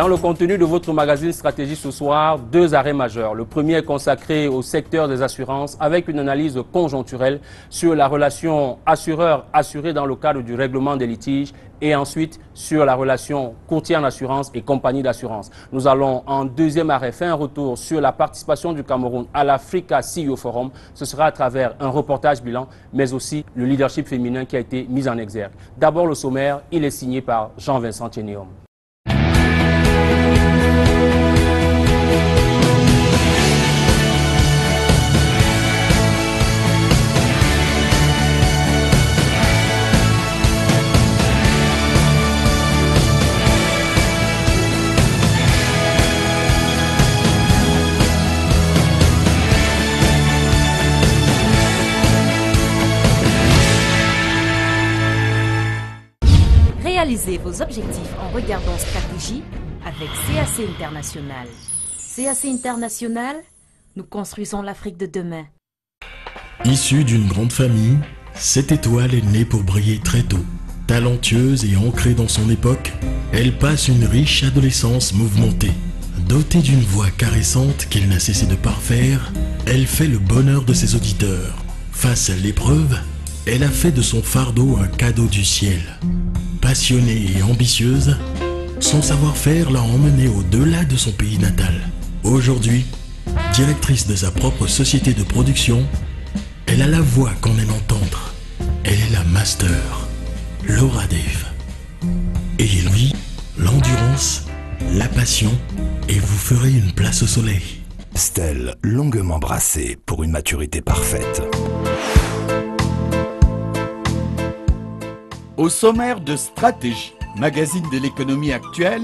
Dans le contenu de votre magazine Stratégie ce soir, deux arrêts majeurs. Le premier est consacré au secteur des assurances avec une analyse conjoncturelle sur la relation assureur-assuré dans le cadre du règlement des litiges et ensuite sur la relation courtier en assurance et compagnie d'assurance. Nous allons en deuxième arrêt faire un retour sur la participation du Cameroun à l'Africa CEO Forum. Ce sera à travers un reportage bilan, mais aussi le leadership féminin qui a été mis en exergue. D'abord le sommaire, il est signé par Jean-Vincent Tchénéom. Réalisez vos objectifs en regardant Stratégie avec CAC International. CAC International, nous construisons l'Afrique de demain. Issue d'une grande famille, cette étoile est née pour briller très tôt. Talentueuse et ancrée dans son époque, elle passe une riche adolescence mouvementée. Dotée d'une voix caressante qu'elle n'a cessé de parfaire, elle fait le bonheur de ses auditeurs. Face à l'épreuve, elle a fait de son fardeau un cadeau du ciel. Passionnée et ambitieuse, son savoir-faire l'a emmenée au-delà de son pays natal. Aujourd'hui, directrice de sa propre société de production, elle a la voix qu'on aime entendre. Elle est la master, Laura Dave. Et lui, l'endurance, la passion, et vous ferez une place au soleil. Stèle longuement brassée pour une maturité parfaite. Au sommaire de Stratégie, magazine de l'économie actuelle,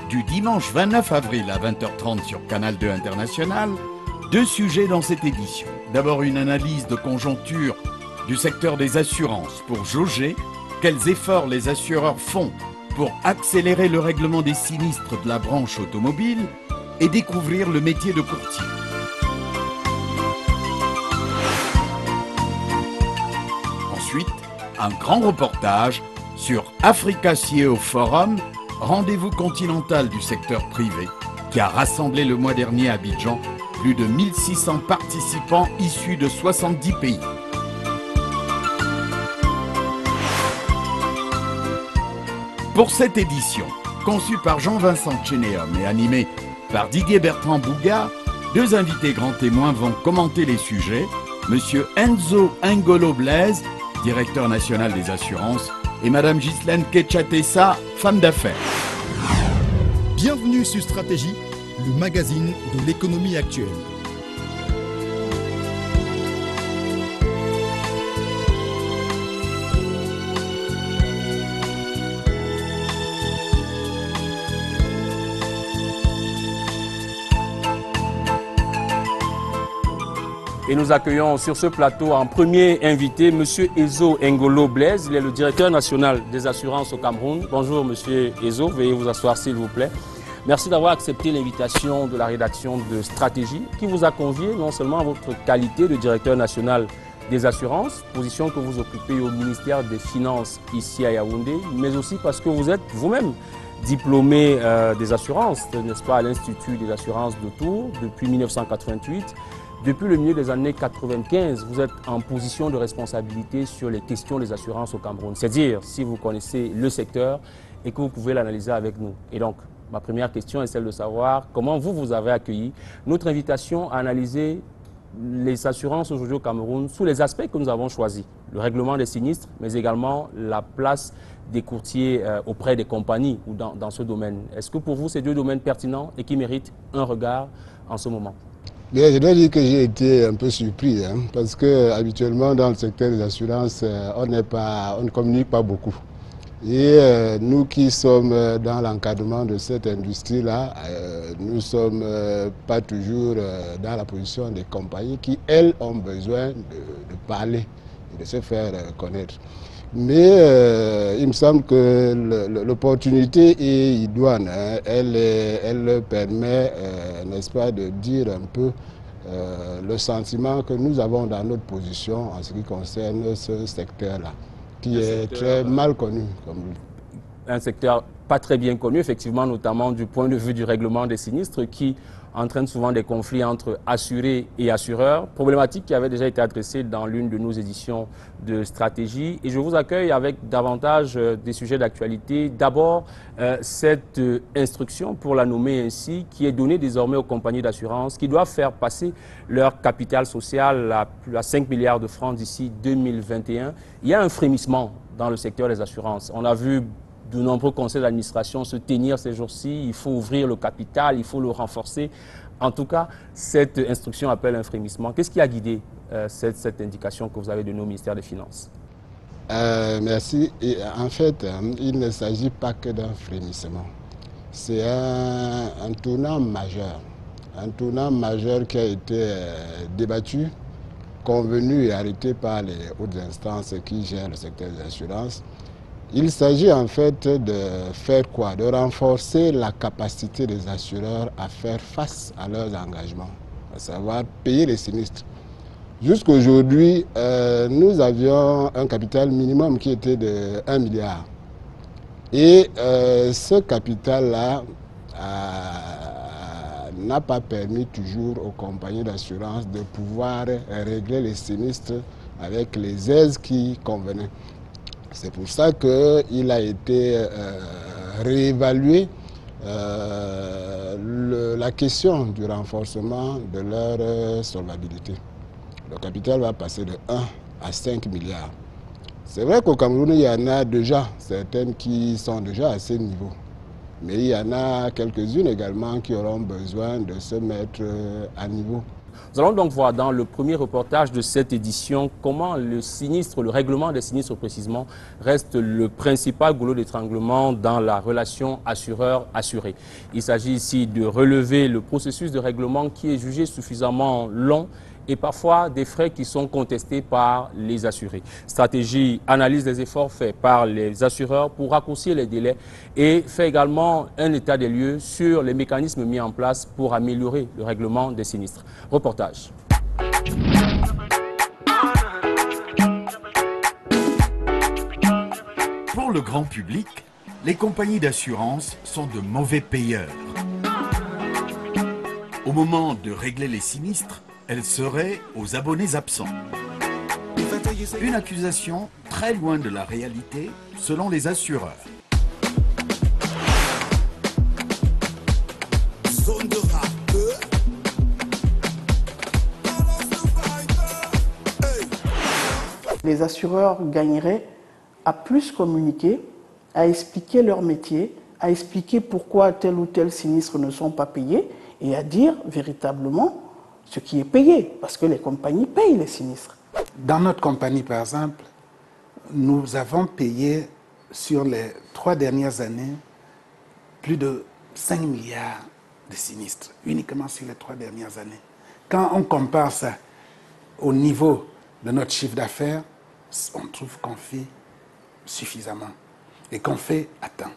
du dimanche 29 avril à 20h30 sur Canal 2 International, deux sujets dans cette édition. D'abord une analyse de conjoncture du secteur des assurances pour jauger quels efforts les assureurs font pour accélérer le règlement des sinistres de la branche automobile et découvrir le métier de courtier. Ensuite, un grand reportage sur Africa CEO Forum, rendez-vous continental du secteur privé, qui a rassemblé le mois dernier à Abidjan plus de 1600 participants issus de 70 pays. Pour cette édition, conçue par Jean-Vincent Tchénéom et animée par Didier Bertrand Bouga, deux invités grands témoins vont commenter les sujets, Monsieur Enzo Ngolo Blaise, directeur national des assurances, et Madame Ghislaine Ketchatessa, femme d'affaires. Bienvenue sur Stratégie, le magazine de l'économie actuelle. Et nous accueillons sur ce plateau en premier invité M. Enzo Ngolo Blaise. Il est le directeur national des assurances au Cameroun. Bonjour M. Enzo, veuillez vous asseoir s'il vous plaît. Merci d'avoir accepté l'invitation de la rédaction de Stratégie qui vous a convié non seulement à votre qualité de directeur national des assurances, position que vous occupez au ministère des Finances ici à Yaoundé, mais aussi parce que vous êtes vous-même diplômé des assurances, n'est-ce pas, à l'Institut des assurances de Tours depuis 1988. Depuis le milieu des années 95, vous êtes en position de responsabilité sur les questions des assurances au Cameroun. C'est-à-dire si vous connaissez le secteur et que vous pouvez l'analyser avec nous. Et donc, ma première question est celle de savoir comment vous avez accueilli notre invitation à analyser les assurances aujourd'hui au Cameroun sous les aspects que nous avons choisis. Le règlement des sinistres, mais également la place des courtiers auprès des compagnies ou dans ce domaine. Est-ce que pour vous, c'est deux domaines pertinents et qui méritent un regard en ce moment? Bien, je dois dire que j'ai été un peu surpris, parce que habituellement dans le secteur des assurances, on ne communique pas beaucoup. Et nous qui sommes dans l'encadrement de cette industrie-là, nous ne sommes pas toujours dans la position des compagnies qui, elles, ont besoin de parler et de se faire connaître. Mais il me semble que l'opportunité est idoine. Elle permet, n'est-ce pas, de dire un peu le sentiment que nous avons dans notre position en ce qui concerne ce secteur-là, qui est très mal connu. Un secteur pas très bien connu, effectivement, notamment du point de vue du règlement des sinistres qui entraîne souvent des conflits entre assurés et assureurs, problématique qui avait déjà été adressée dans l'une de nos éditions de stratégie. Et je vous accueille avec davantage des sujets d'actualité. D'abord, cette instruction, pour la nommer ainsi, qui est donnée désormais aux compagnies d'assurance, qui doivent faire passer leur capital social à 5 milliards de francs d'ici 2021. Il y a un frémissement dans le secteur des assurances. On a vu de nombreux conseils d'administration se tenir ces jours-ci. Il faut ouvrir le capital, il faut le renforcer. En tout cas, cette instruction appelle un frémissement. Qu'est-ce qui a guidé cette indication que vous avez donnée au ministère des Finances? Merci. Et en fait, il ne s'agit pas que d'un frémissement. C'est un tournant majeur. Un tournant majeur qui a été débattu, convenu et arrêté par les hautes instances qui gèrent le secteur des assurances. Il s'agit en fait de faire quoi? De renforcer la capacité des assureurs à faire face à leurs engagements, à savoir payer les sinistres. Jusqu'aujourd'hui, nous avions un capital minimum qui était de 1 milliard. Et ce capital-là n'a pas permis toujours aux compagnies d'assurance de pouvoir régler les sinistres avec les aides qui convenaient. C'est pour ça qu'il a été réévalué la question du renforcement de leur solvabilité. Le capital va passer de 1 à 5 milliards. C'est vrai qu'au Cameroun, il y en a déjà certaines qui sont déjà à ce niveau. Mais il y en a quelques-unes également qui auront besoin de se mettre à niveau. Nous allons donc voir dans le premier reportage de cette édition comment le sinistre, le règlement des sinistres précisément, reste le principal goulot d'étranglement dans la relation assureur-assuré. Il s'agit ici de relever le processus de règlement qui est jugé suffisamment long et parfois des frais qui sont contestés par les assurés. Stratégie analyse des efforts faits par les assureurs pour raccourcir les délais et fait également un état des lieux sur les mécanismes mis en place pour améliorer le règlement des sinistres. Reportage. Pour le grand public, les compagnies d'assurance sont de mauvais payeurs. Au moment de régler les sinistres, elles seraient aux abonnés absents. Une accusation très loin de la réalité selon les assureurs. Les assureurs gagneraient à plus communiquer, à expliquer leur métier, à expliquer pourquoi tel ou tel sinistre ne sont pas payés et à dire véritablement ce qui est payé, parce que les compagnies payent les sinistres. Dans notre compagnie, par exemple, nous avons payé sur les 3 dernières années plus de 5 milliards de sinistres, uniquement sur les 3 dernières années. Quand on compare ça au niveau de notre chiffre d'affaires, on trouve qu'on fait suffisamment et qu'on fait à temps.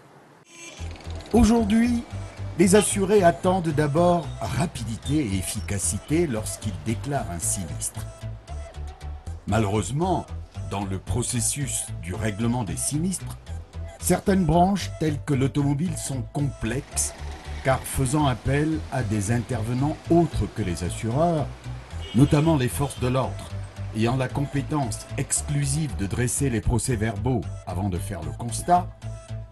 Aujourd'hui, les assurés attendent d'abord rapidité et efficacité lorsqu'ils déclarent un sinistre. Malheureusement, dans le processus du règlement des sinistres, certaines branches telles que l'automobile sont complexes car faisant appel à des intervenants autres que les assureurs, notamment les forces de l'ordre, ayant la compétence exclusive de dresser les procès-verbaux avant de faire le constat,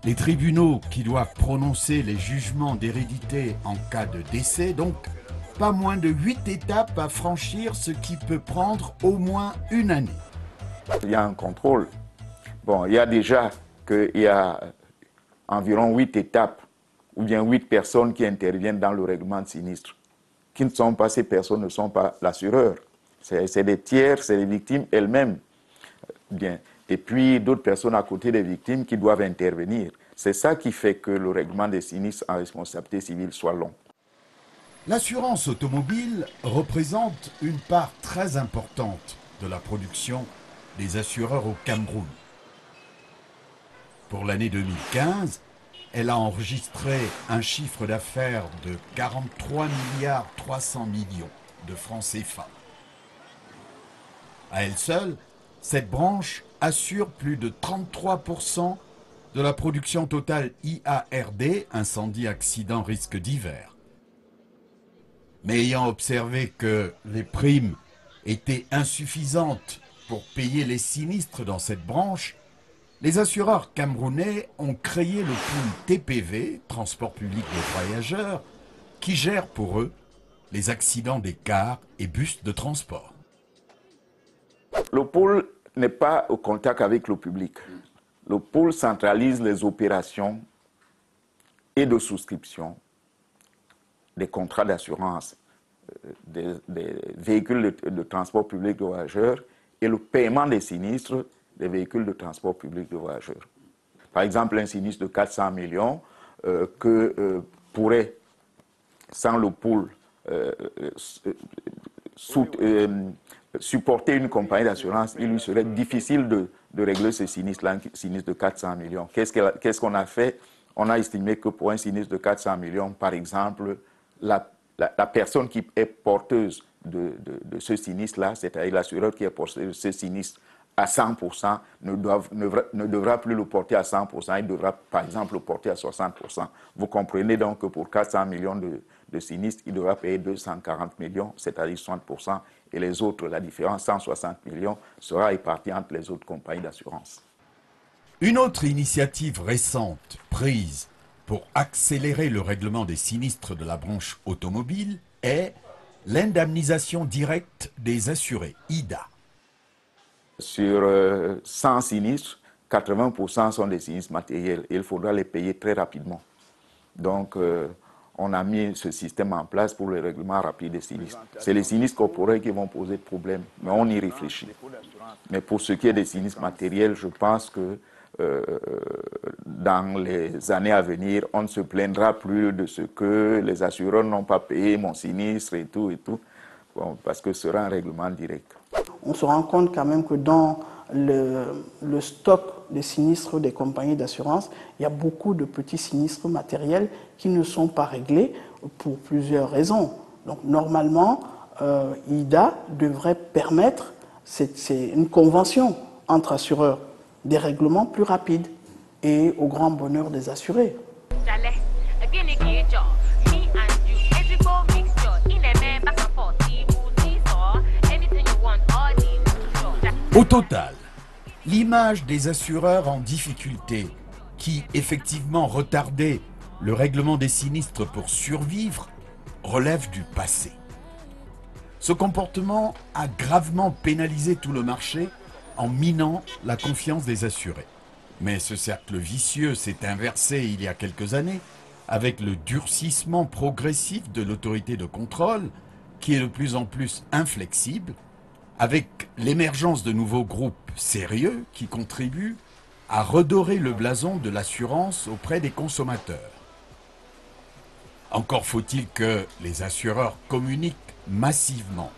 les tribunaux qui doivent prononcer les jugements d'hérédité en cas de décès, donc pas moins de 8 étapes à franchir, ce qui peut prendre au moins 1 année. Il y a un contrôle. Bon, il y a déjà qu'il y a environ 8 étapes ou bien 8 personnes qui interviennent dans le règlement de sinistre. Qui ne sont pas, ces personnes ne sont pas l'assureur. C'est des tiers, c'est les victimes elles-mêmes. Bien. Et puis d'autres personnes à côté des victimes qui doivent intervenir. C'est ça qui fait que le règlement des sinistres en responsabilité civile soit long. L'assurance automobile représente une part très importante de la production des assureurs au Cameroun. Pour l'année 2015, elle a enregistré un chiffre d'affaires de 43 milliards 300 millions de francs CFA. À elle seule, cette branche assure plus de 33% de la production totale IARD, incendie, accident, risque divers. Mais ayant observé que les primes étaient insuffisantes pour payer les sinistres dans cette branche, les assureurs camerounais ont créé le pool TPV, Transport public des voyageurs, qui gère pour eux les accidents des cars et bus de transport. Le pool n'est pas au contact avec le public. Le pool centralise les opérations et de souscription des contrats d'assurance des véhicules de transport public de voyageurs et le paiement des sinistres des véhicules de transport public de voyageurs. Par exemple, un sinistre de 400 millions que pourrait, sans le pool, supporter une compagnie d'assurance, il lui serait difficile de régler ce sinistre-là, un sinistre de 400 millions. Qu'est-ce qu'on a fait? On a estimé que pour un sinistre de 400 millions, par exemple, la personne qui est porteuse de ce sinistre-là, c'est-à-dire l'assureur qui est porteur de ce sinistre à 100%, ne devra plus le porter à 100%, il devra par exemple le porter à 60%. Vous comprenez donc que pour 400 millions de sinistres, il devra payer 240 millions, c'est-à-dire 60%, et les autres, la différence, 160 millions, sera répartie entre les autres compagnies d'assurance. Une autre initiative récente prise pour accélérer le règlement des sinistres de la branche automobile est l'indemnisation directe des assurés, IDA. Sur 100 sinistres, 80% sont des sinistres matériels et il faudra les payer très rapidement. Donc, on a mis ce système en place pour le règlement rapide des sinistres. C'est les sinistres corporels qui vont poser problème, mais on y réfléchit. Mais pour ce qui est des sinistres matériels, je pense que dans les années à venir, on ne se plaindra plus de ce que les assureurs n'ont pas payé mon sinistre et tout, bon, parce que ce sera un règlement direct. On se rend compte quand même que dans le stock des sinistres des compagnies d'assurance, il y a beaucoup de petits sinistres matériels qui ne sont pas réglés pour plusieurs raisons. Donc normalement, IDA devrait permettre, c'est une convention entre assureurs, des règlements plus rapides et au grand bonheur des assurés. Au total, l'image des assureurs en difficulté, qui effectivement retardaient le règlement des sinistres pour survivre, relève du passé. Ce comportement a gravement pénalisé tout le marché en minant la confiance des assurés. Mais ce cercle vicieux s'est inversé il y a quelques années avec le durcissement progressif de l'autorité de contrôle, qui est de plus en plus inflexible, avec l'émergence de nouveaux groupes sérieux qui contribuent à redorer le blason de l'assurance auprès des consommateurs. Encore faut-il que les assureurs communiquent massivement.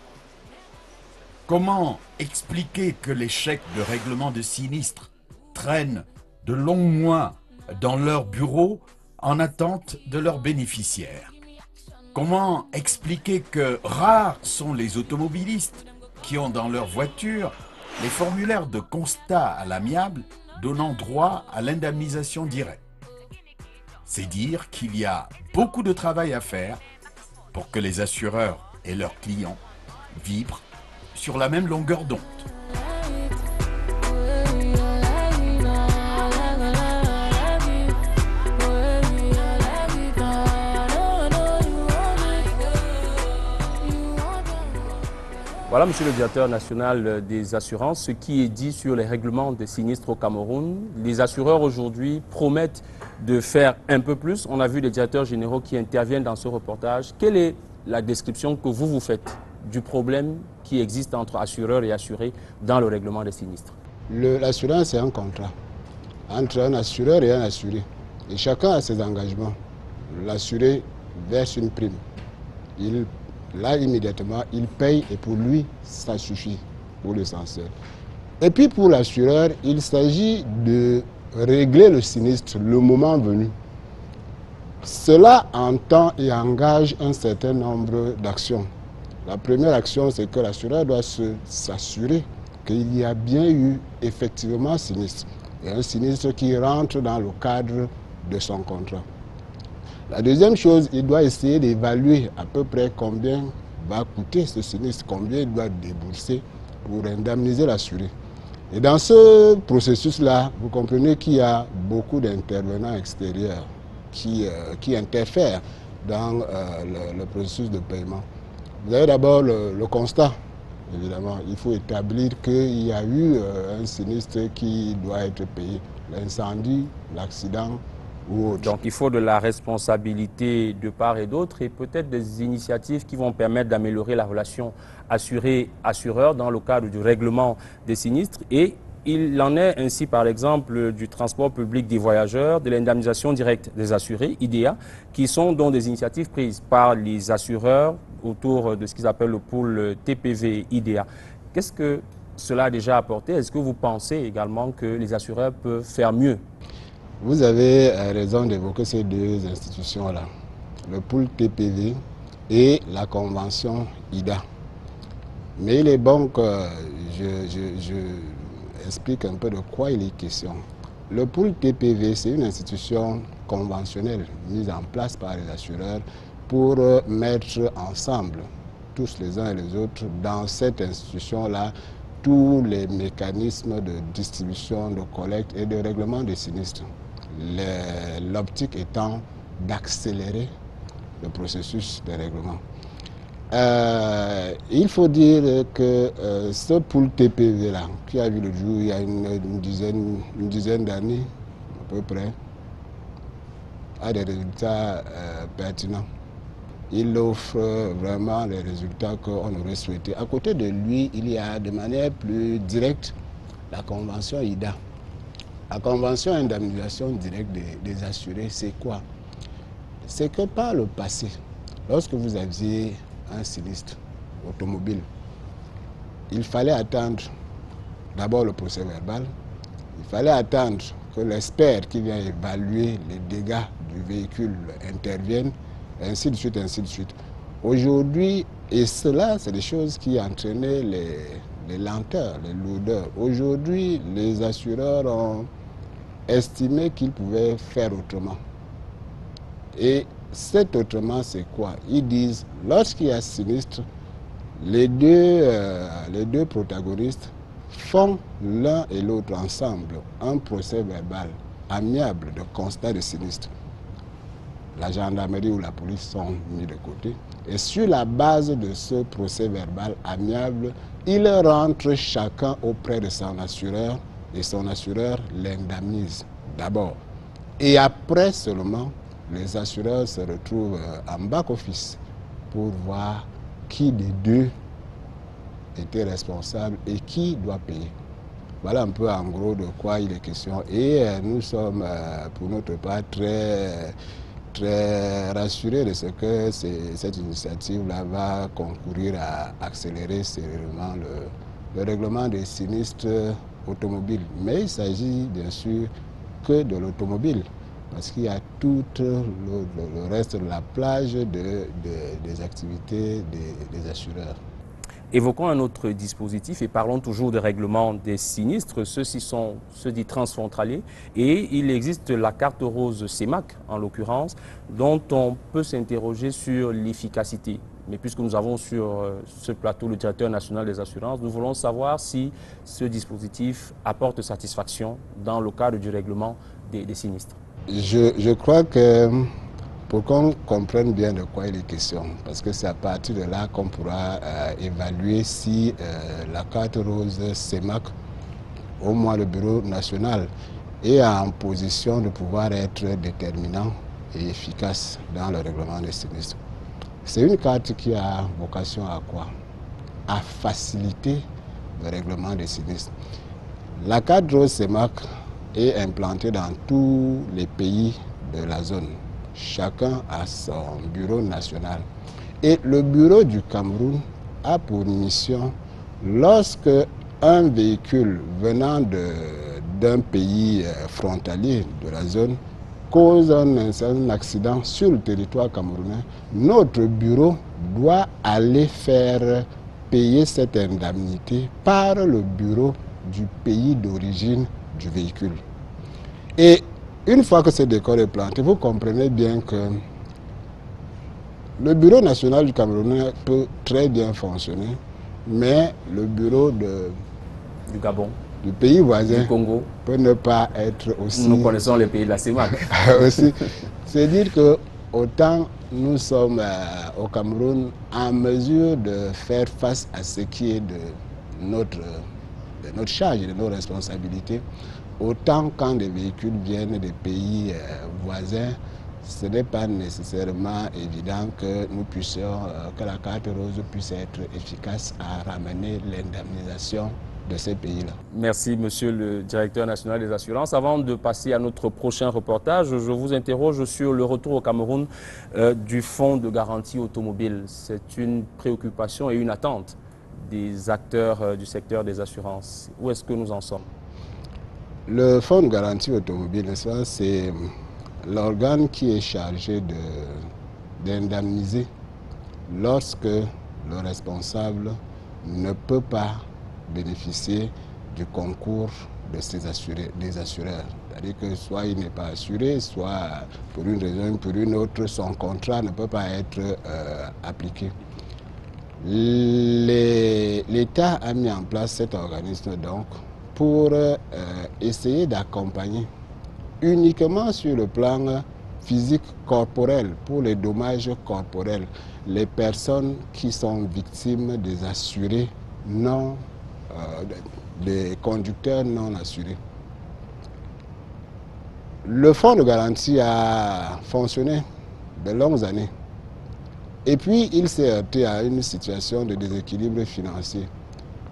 Comment expliquer que les chèques de règlement de sinistres traînent de longs mois dans leur bureau en attente de leurs bénéficiaires? Comment expliquer que rares sont les automobilistes qui ont dans leur voiture les formulaires de constat à l'amiable donnant droit à l'indemnisation directe? C'est dire qu'il y a beaucoup de travail à faire pour que les assureurs et leurs clients vibrent sur la même longueur d'onde. Voilà, monsieur le directeur national des assurances, ce qui est dit sur les règlements des sinistres au Cameroun. Les assureurs aujourd'hui promettent de faire un peu plus. On a vu les directeurs généraux qui interviennent dans ce reportage. Quelle est la description que vous faites du problème qui existe entre assureurs et assurés dans le règlement des sinistres? L'assurance, c'est un contrat entre un assureur et un assuré. Et chacun a ses engagements. L'assuré verse une prime. Là, immédiatement, il paye et pour lui, ça suffit pour l'essentiel. Et puis pour l'assureur, il s'agit de régler le sinistre le moment venu. Cela entend et engage un certain nombre d'actions. La première action, c'est que l'assureur doit s'assurer qu'il y a bien eu effectivement sinistre. et un sinistre qui rentre dans le cadre de son contrat. La deuxième chose, il doit essayer d'évaluer à peu près combien va coûter ce sinistre, combien il doit débourser pour indemniser l'assuré. Et dans ce processus-là, vous comprenez qu'il y a beaucoup d'intervenants extérieurs qui interfèrent dans le processus de paiement. Vous avez d'abord le constat, évidemment. Il faut établir qu'il y a eu un sinistre qui doit être payé. L'incendie, l'accident ou autre. Donc il faut de la responsabilité de part et d'autre et peut-être des initiatives qui vont permettre d'améliorer la relation assuré-assureur dans le cadre du règlement des sinistres. Et il en est ainsi, par exemple, du transport public des voyageurs, de l'indemnisation directe des assurés, IDEA, qui sont donc des initiatives prises par les assureurs autour de ce qu'ils appellent le pool TPV IDEA. Qu'est-ce que cela a déjà apporté? Est-ce que vous pensez également que les assureurs peuvent faire mieux? Vous avez raison d'évoquer ces deux institutions-là, le pool TPV et la convention IDA. Mais il est bon que je explique un peu de quoi il est question. Le pool TPV, c'est une institution conventionnelle mise en place par les assureurs pour mettre ensemble, tous les uns et les autres, dans cette institution-là, tous les mécanismes de distribution, de collecte et de règlement des sinistres. L'optique étant d'accélérer le processus de règlement. Il faut dire que ce pool TPV-là, qui a vu le jour il y a une dizaine d'années, à peu près, a des résultats pertinents. Il offre vraiment les résultats qu'on aurait souhaité. À côté de lui, il y a de manière plus directe la convention IDA. La convention indemnisation directe des assurés, c'est quoi? C'est que par le passé, lorsque vous aviez un sinistre automobile, il fallait attendre d'abord le procès verbal, il fallait attendre que l'expert qui vient évaluer les dégâts du véhicule intervienne, ainsi de suite, ainsi de suite. Aujourd'hui, et cela, c'est des choses qui entraînaient les lenteurs, les lourdeurs. Aujourd'hui, les assureurs ont estimé qu'ils pouvaient faire autrement. Et cet autrement, c'est quoi? Ils disent, lorsqu'il y a sinistre, les deux protagonistes font l'un et l'autre ensemble un procès verbal amiable de constat de sinistre. La gendarmerie ou la police sont mis de côté. Et sur la base de ce procès verbal amiable, ils rentrent chacun auprès de son assureur et son assureur l'indemnise d'abord. Et après seulement, les assureurs se retrouvent en back-office pour voir qui des deux était responsable et qui doit payer. Voilà un peu en gros de quoi il est question. Et nous sommes pour notre part très rassurés de ce que cette initiative-là va concourir à accélérer sérieusement le règlement des sinistres automobiles. Mais il s'agit bien sûr que de l'automobile, parce qu'il y a tout le reste de la plage des activités des assureurs. Évoquons un autre dispositif et parlons toujours de règlement des sinistres. Ceux-ci sont ceux dits transfrontaliers et il existe la carte rose CEMAC en l'occurrence dont on peut s'interroger sur l'efficacité. Mais puisque nous avons sur ce plateau le directeur national des assurances, nous voulons savoir si ce dispositif apporte satisfaction dans le cadre du règlement des sinistres. Je crois que pour qu'on comprenne bien de quoi il est question, parce que c'est à partir de là qu'on pourra évaluer si la carte rose CEMAC, au moins le bureau national, est en position de pouvoir être déterminant et efficace dans le règlement des sinistres. C'est une carte qui a vocation à quoi? À faciliter le règlement des sinistres. La carte rose CEMAC est implantée dans tous les pays de la zone. Chacun a son bureau national. Et le bureau du Cameroun a pour mission, lorsque un véhicule venant d'un pays frontalier de la zone cause un accident sur le territoire camerounais, notre bureau doit aller faire payer cette indemnité par le bureau du pays d'origine du véhicule. Et une fois que ce décor est planté, vous comprenez bien que le bureau national du Cameroun peut très bien fonctionner, mais le bureau du Gabon, du pays voisin, du Congo, peut ne pas être aussi... Nous connaissons les pays de la CEMAC. aussi. C'est dire que autant nous sommes au Cameroun en mesure de faire face à ce qui est de notre charge, de nos responsabilités, autant quand des véhicules viennent des pays voisins, ce n'est pas nécessairement évident que nous puissions, que la carte rose puisse être efficace à ramener l'indemnisation de ces pays-là. Merci, monsieur le directeur national des assurances. Avant de passer à notre prochain reportage, je vous interroge sur le retour au Cameroun du fonds de garantie automobile. C'est une préoccupation et une attente des acteurs du secteur des assurances. Où est-ce que nous en sommes? Le fonds de garantie automobile, c'est l'organe qui est chargé d'indemniser lorsque le responsable ne peut pas bénéficier du concours de ses assurés, des assureurs. C'est-à-dire que soit il n'est pas assuré, soit pour une raison ou pour une autre, son contrat ne peut pas être appliqué. L'État a mis en place cet organisme donc pour essayer d'accompagner uniquement sur le plan physique corporel, pour les dommages corporels, les personnes qui sont victimes des assurés non, des conducteurs non assurés. Le fonds de garantie a fonctionné de longues années. Et puis, il s'est heurté à une situation de déséquilibre financier.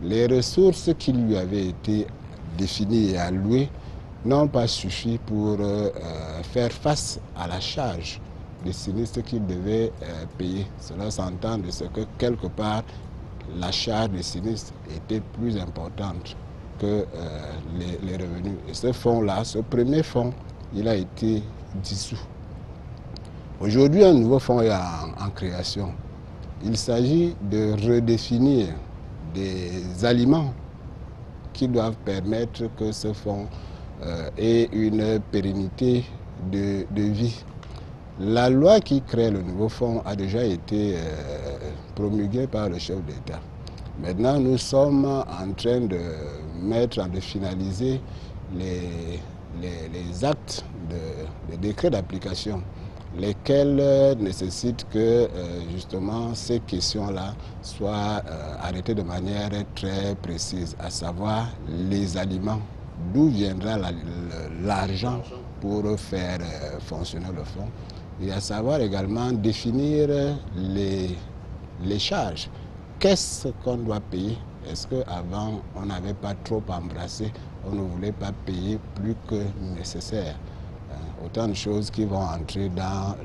Les ressources qui lui avaient été définies et allouées n'ont pas suffi pour faire face à la charge des sinistres qu'il devait payer. Cela s'entend de ce que, quelque part, la charge des sinistres était plus importante que les revenus. Et ce fonds-là, ce premier fonds, il a été dissous. Aujourd'hui, un nouveau fonds est en création. Il s'agit de redéfinir des aliments qui doivent permettre que ce fonds ait une pérennité de vie. La loi qui crée le nouveau fonds a déjà été promulguée par le chef d'État. Maintenant, nous sommes en train de finaliser les actes de décret d'application, lesquels nécessitent que justement ces questions-là soient arrêtées de manière très précise, à savoir les aliments, d'où viendra l'argent pour faire fonctionner le fonds, et à savoir également définir les charges. Qu'est-ce qu'on doit payer? Est-ce qu'avant on n'avait pas trop embrassé, on ne voulait pas payer plus que nécessaire? Autant de choses qui vont entrer dans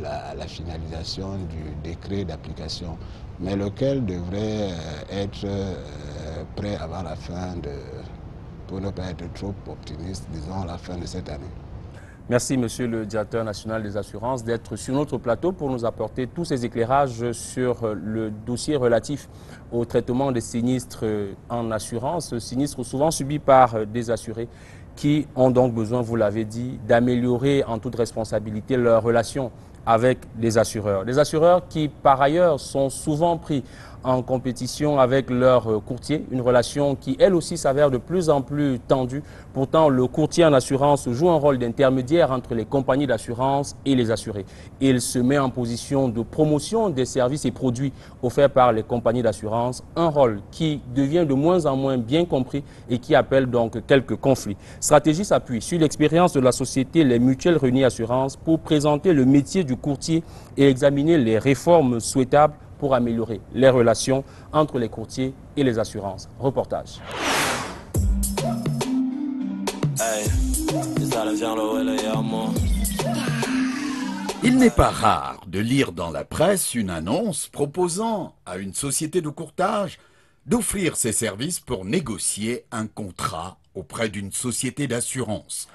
la finalisation du décret d'application, mais lequel devrait être prêt avant la fin pour ne pas être trop optimiste, disons, à la fin de cette année. Merci, monsieur le directeur national des assurances, d'être sur notre plateau pour nous apporter tous ces éclairages sur le dossier relatif au traitement des sinistres en assurance, sinistres souvent subis par des assurés qui ont donc besoin, vous l'avez dit, d'améliorer en toute responsabilité leur relation avec les assureurs. Des assureurs qui, par ailleurs, sont souvent pris en compétition avec leurs courtiers, une relation qui, elle aussi, s'avère de plus en plus tendue. Pourtant, le courtier en assurance joue un rôle d'intermédiaire entre les compagnies d'assurance et les assurés. Il se met en position de promotion des services et produits offerts par les compagnies d'assurance, un rôle qui devient de moins en moins bien compris et qui appelle donc quelques conflits. Stratégie s'appuie sur l'expérience de la société Les Mutuelles Réunies Assurances pour présenter le métier du courtier et examiner les réformes souhaitables pour améliorer les relations entre les courtiers et les assurances. Reportage. Il n'est pas rare de lire dans la presse une annonce proposant à une société de courtage d'offrir ses services pour négocier un contrat auprès d'une société d'assurance.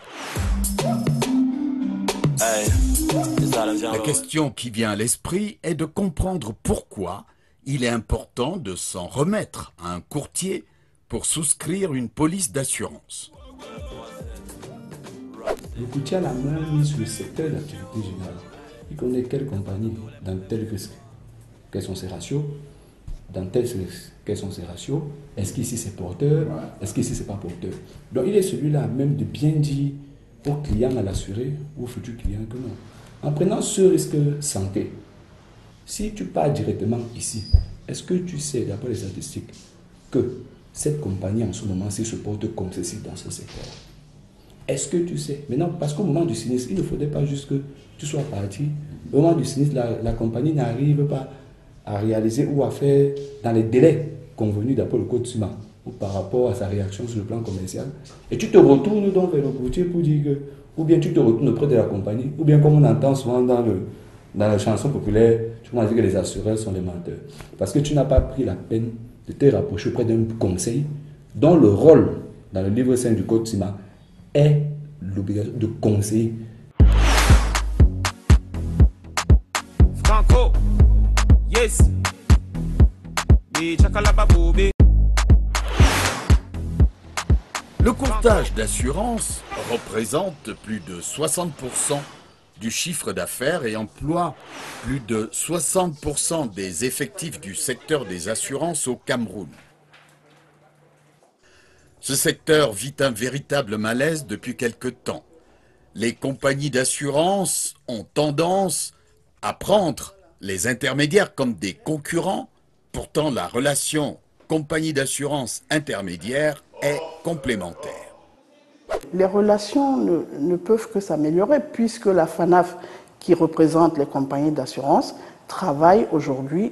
La question qui vient à l'esprit est de comprendre pourquoi il est important de s'en remettre à un courtier pour souscrire une police d'assurance. Le courtier a la main mise sur le secteur d'activité générale. Il connaît quelle compagnie, dans tel risque, quels sont ses ratios, dans tel risque, quels sont ses ratios, est-ce qu'ici c'est porteur, est-ce qu'ici c'est pas porteur. Donc il est celui-là même de bien dire au client, à l'assuré, ou au futur client que non. En prenant ce risque santé, si tu pars directement ici, est-ce que tu sais, d'après les statistiques, que cette compagnie en ce moment se porte comme ceci dans ce secteur? Est-ce que tu sais? Maintenant, parce qu'au moment du sinistre, il ne faudrait pas juste que tu sois parti. Au moment du sinistre, la compagnie n'arrive pas à réaliser ou à faire dans les délais convenus d'après le code ciment ou par rapport à sa réaction sur le plan commercial. Et tu te retournes donc vers le courtier pour dire que, ou bien tu te retournes auprès de la compagnie, ou bien comme on entend souvent dans la chanson populaire, on dit que les assureurs sont les menteurs. Parce que tu n'as pas pris la peine de te rapprocher auprès d'un conseil dont le rôle dans le livre 5 du code ciment est l'obligation de conseiller. Franco, yes. Le courtage d'assurance représente plus de 60% du chiffre d'affaires et emploie plus de 60% des effectifs du secteur des assurances au Cameroun. Ce secteur vit un véritable malaise depuis quelque temps. Les compagnies d'assurance ont tendance à prendre les intermédiaires comme des concurrents. Pourtant, la relation compagnie d'assurance intermédiaire est complémentaire. Les relations ne peuvent que s'améliorer puisque la FANAF, qui représente les compagnies d'assurance, travaille aujourd'hui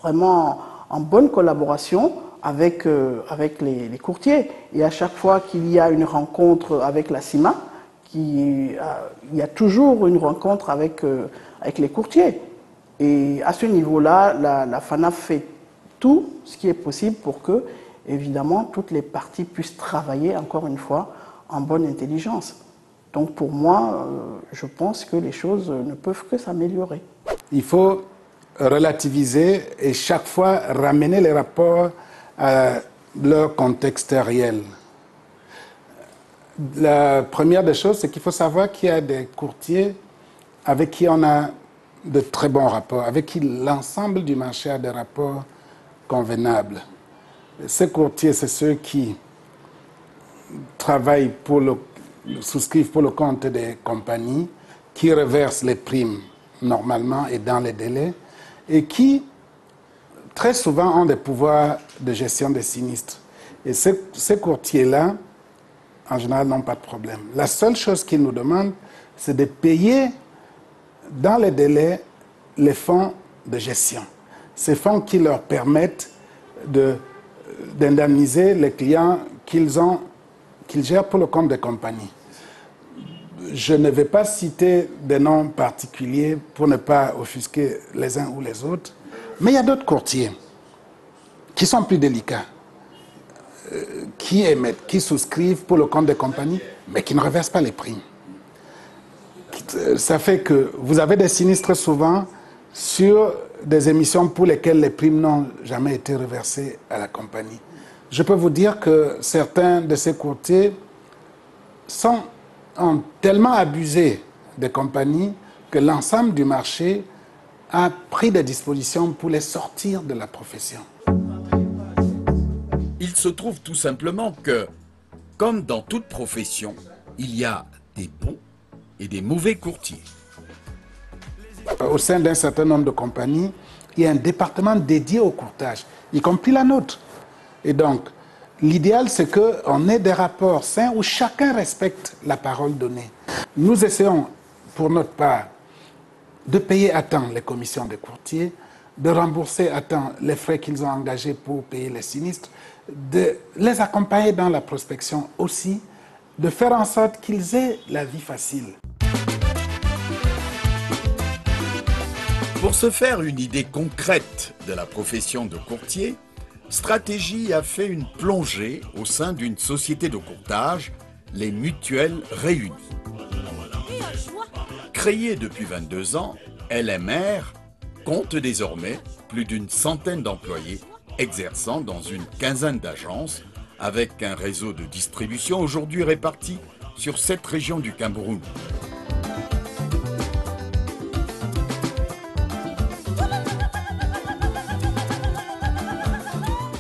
vraiment en bonne collaboration avec les courtiers. Et à chaque fois qu'il y a une rencontre avec la CIMA, il y a toujours une rencontre avec les courtiers. Et à ce niveau-là, la FANAF fait tout ce qui est possible pour que, évidemment, toutes les parties puissent travailler, encore une fois, en bonne intelligence. Donc pour moi, je pense que les choses ne peuvent que s'améliorer. Il faut relativiser et chaque fois ramener les rapports à leur contexte réel. La première des choses, c'est qu'il faut savoir qu'il y a des courtiers avec qui on a de très bons rapports, avec qui l'ensemble du marché a des rapports convenables. Ces courtiers, c'est ceux qui travaillent souscrivent pour le compte des compagnies, qui reversent les primes normalement et dans les délais, et qui, très souvent, ont des pouvoirs de gestion des sinistres. Et ces courtiers-là, en général, n'ont pas de problème. La seule chose qu'ils nous demandent, c'est de payer dans les délais les fonds de gestion. Ces fonds qui leur permettent d'indemniser les clients qu'ils gèrent pour le compte des compagnies. Je ne vais pas citer des noms particuliers pour ne pas offusquer les uns ou les autres, mais il y a d'autres courtiers qui sont plus délicats, qui émettent, qui souscrivent pour le compte des compagnies, mais qui ne reversent pas les primes. Ça fait que vous avez des sinistres souvent sur des émissions pour lesquelles les primes n'ont jamais été reversées à la compagnie. Je peux vous dire que certains de ces courtiers ont tellement abusé des compagnies que l'ensemble du marché a pris des dispositions pour les sortir de la profession. Il se trouve tout simplement que, comme dans toute profession, il y a des bons et des mauvais courtiers. Au sein d'un certain nombre de compagnies, il y a un département dédié au courtage, y compris la nôtre. Et donc, l'idéal, c'est qu'on ait des rapports sains où chacun respecte la parole donnée. Nous essayons, pour notre part, de payer à temps les commissions des courtiers, de rembourser à temps les frais qu'ils ont engagés pour payer les sinistres, de les accompagner dans la prospection aussi, de faire en sorte qu'ils aient la vie facile. Pour se faire une idée concrète de la profession de courtier, Stratégie a fait une plongée au sein d'une société de courtage, les Mutuelles Réunies. Créée depuis 22 ans, LMR compte désormais plus d'une centaine d'employés exerçant dans une quinzaine d'agences avec un réseau de distribution aujourd'hui réparti sur cette région du Cameroun.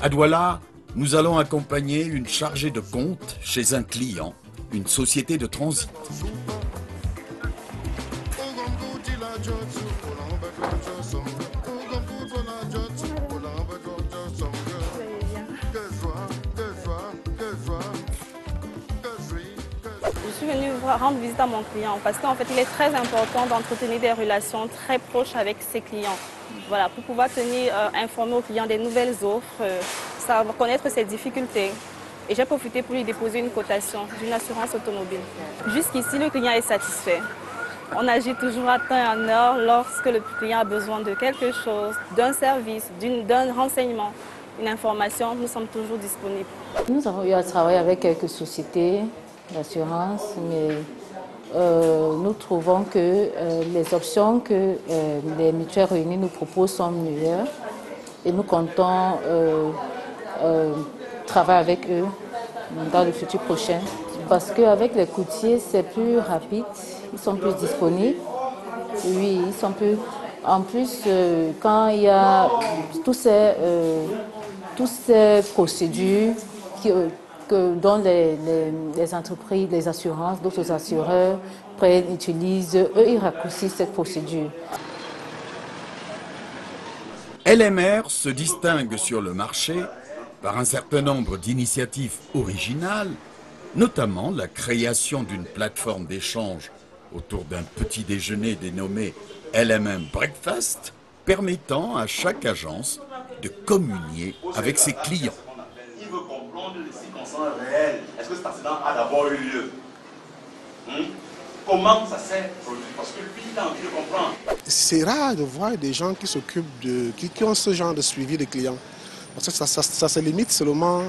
À Douala, nous allons accompagner une chargée de compte chez un client, une société de transit. Je suis venue rendre visite à mon client parce qu'en fait, il est très important d'entretenir des relations très proches avec ses clients. Voilà, pour pouvoir informer au client des nouvelles offres, savoir connaître ses difficultés. Et j'ai profité pour lui déposer une cotation d'une assurance automobile. Jusqu'ici, le client est satisfait. On agit toujours à temps et en heure lorsque le client a besoin de quelque chose, d'un service, d'un renseignement, une information, nous sommes toujours disponibles. Nous avons eu à travailler avec quelques sociétés d'assurance, mais nous trouvons que les options que les mutuelles réunies nous proposent sont meilleures et nous comptons travailler avec eux dans le futur prochain. Parce qu'avec les courtiers, c'est plus rapide, ils sont plus disponibles. Oui, ils sont plus... En plus, quand il y a toutes ces procédures dont les entreprises, les assurances, d'autres assureurs utilisent, eux, ils raccourcissent cette procédure. LMR se distingue sur le marché par un certain nombre d'initiatives originales, notamment la création d'une plateforme d'échange autour d'un petit déjeuner dénommé LMM Breakfast, permettant à chaque agence de communier avec ses clients. Il veut comprendre les circonstances réelles. Est-ce que cet accident a d'abord eu lieu? Comment ça s'est produit? Parce que lui, il a envie de comprendre. C'est rare de voir des gens qui s'occupent qui ont ce genre de suivi des clients. Parce que ça se limite seulement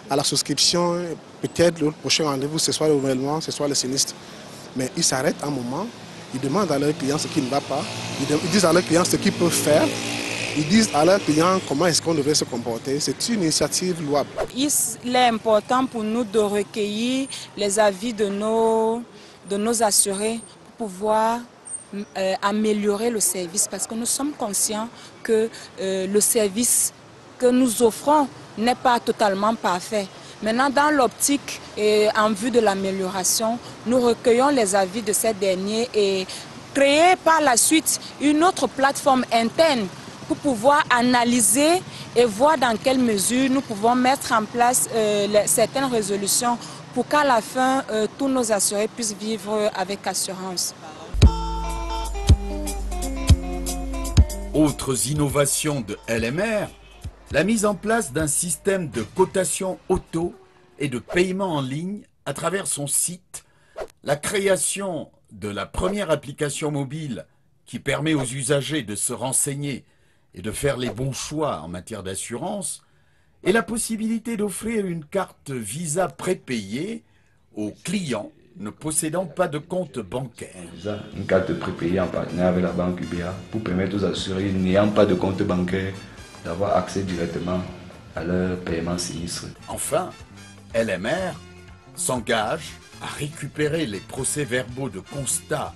à la souscription, peut-être le prochain rendez-vous, ce soit le renouvellement, ce soit le sinistre. Mais ils s'arrêtent un moment, ils demandent à leurs clients ce qui ne va pas, ils disent à leurs clients ce qu'ils peuvent faire, ils disent à leurs clients comment est-ce qu'on devrait se comporter. C'est une initiative louable. Il est important pour nous de recueillir les avis de nos assurés pour pouvoir améliorer le service parce que nous sommes conscients que le service que nous offrons n'est pas totalement parfait. Maintenant, dans l'optique et en vue de l'amélioration, nous recueillons les avis de ces derniers et créer par la suite une autre plateforme interne pour pouvoir analyser et voir dans quelle mesure nous pouvons mettre en place certaines résolutions pour qu'à la fin, tous nos assurés puissent vivre avec assurance. Autres innovations de LMR, la mise en place d'un système de cotation auto et de paiement en ligne à travers son site, la création de la première application mobile qui permet aux usagers de se renseigner et de faire les bons choix en matière d'assurance, et la possibilité d'offrir une carte Visa prépayée aux clients ne possédant pas de compte bancaire. Une carte prépayée en partenariat avec la banque UBA pour permettre aux assurés n'ayant pas de compte bancaire d'avoir accès directement à leur paiement sinistre. Enfin, LMR s'engage à récupérer les procès-verbaux de constat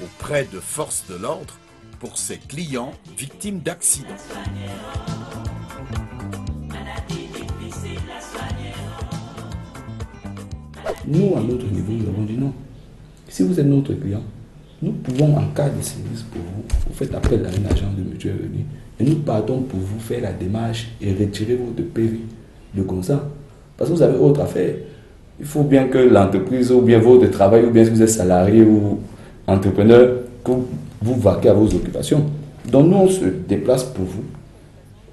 auprès de forces de l'ordre pour ses clients victimes d'accidents. Nous, à notre niveau, nous avons dit non. Si vous êtes notre client, nous pouvons, en cas de sinistre pour vous, vous faites appel à un agent de mutuelle réunie et nous partons pour vous faire la démarche et retirer votre PV de constat. Parce que vous avez autre affaire. Il faut bien que l'entreprise ou bien votre travail, ou bien si vous êtes salarié ou entrepreneur, que vous vaquez à vos occupations. Donc nous, on se déplace pour vous,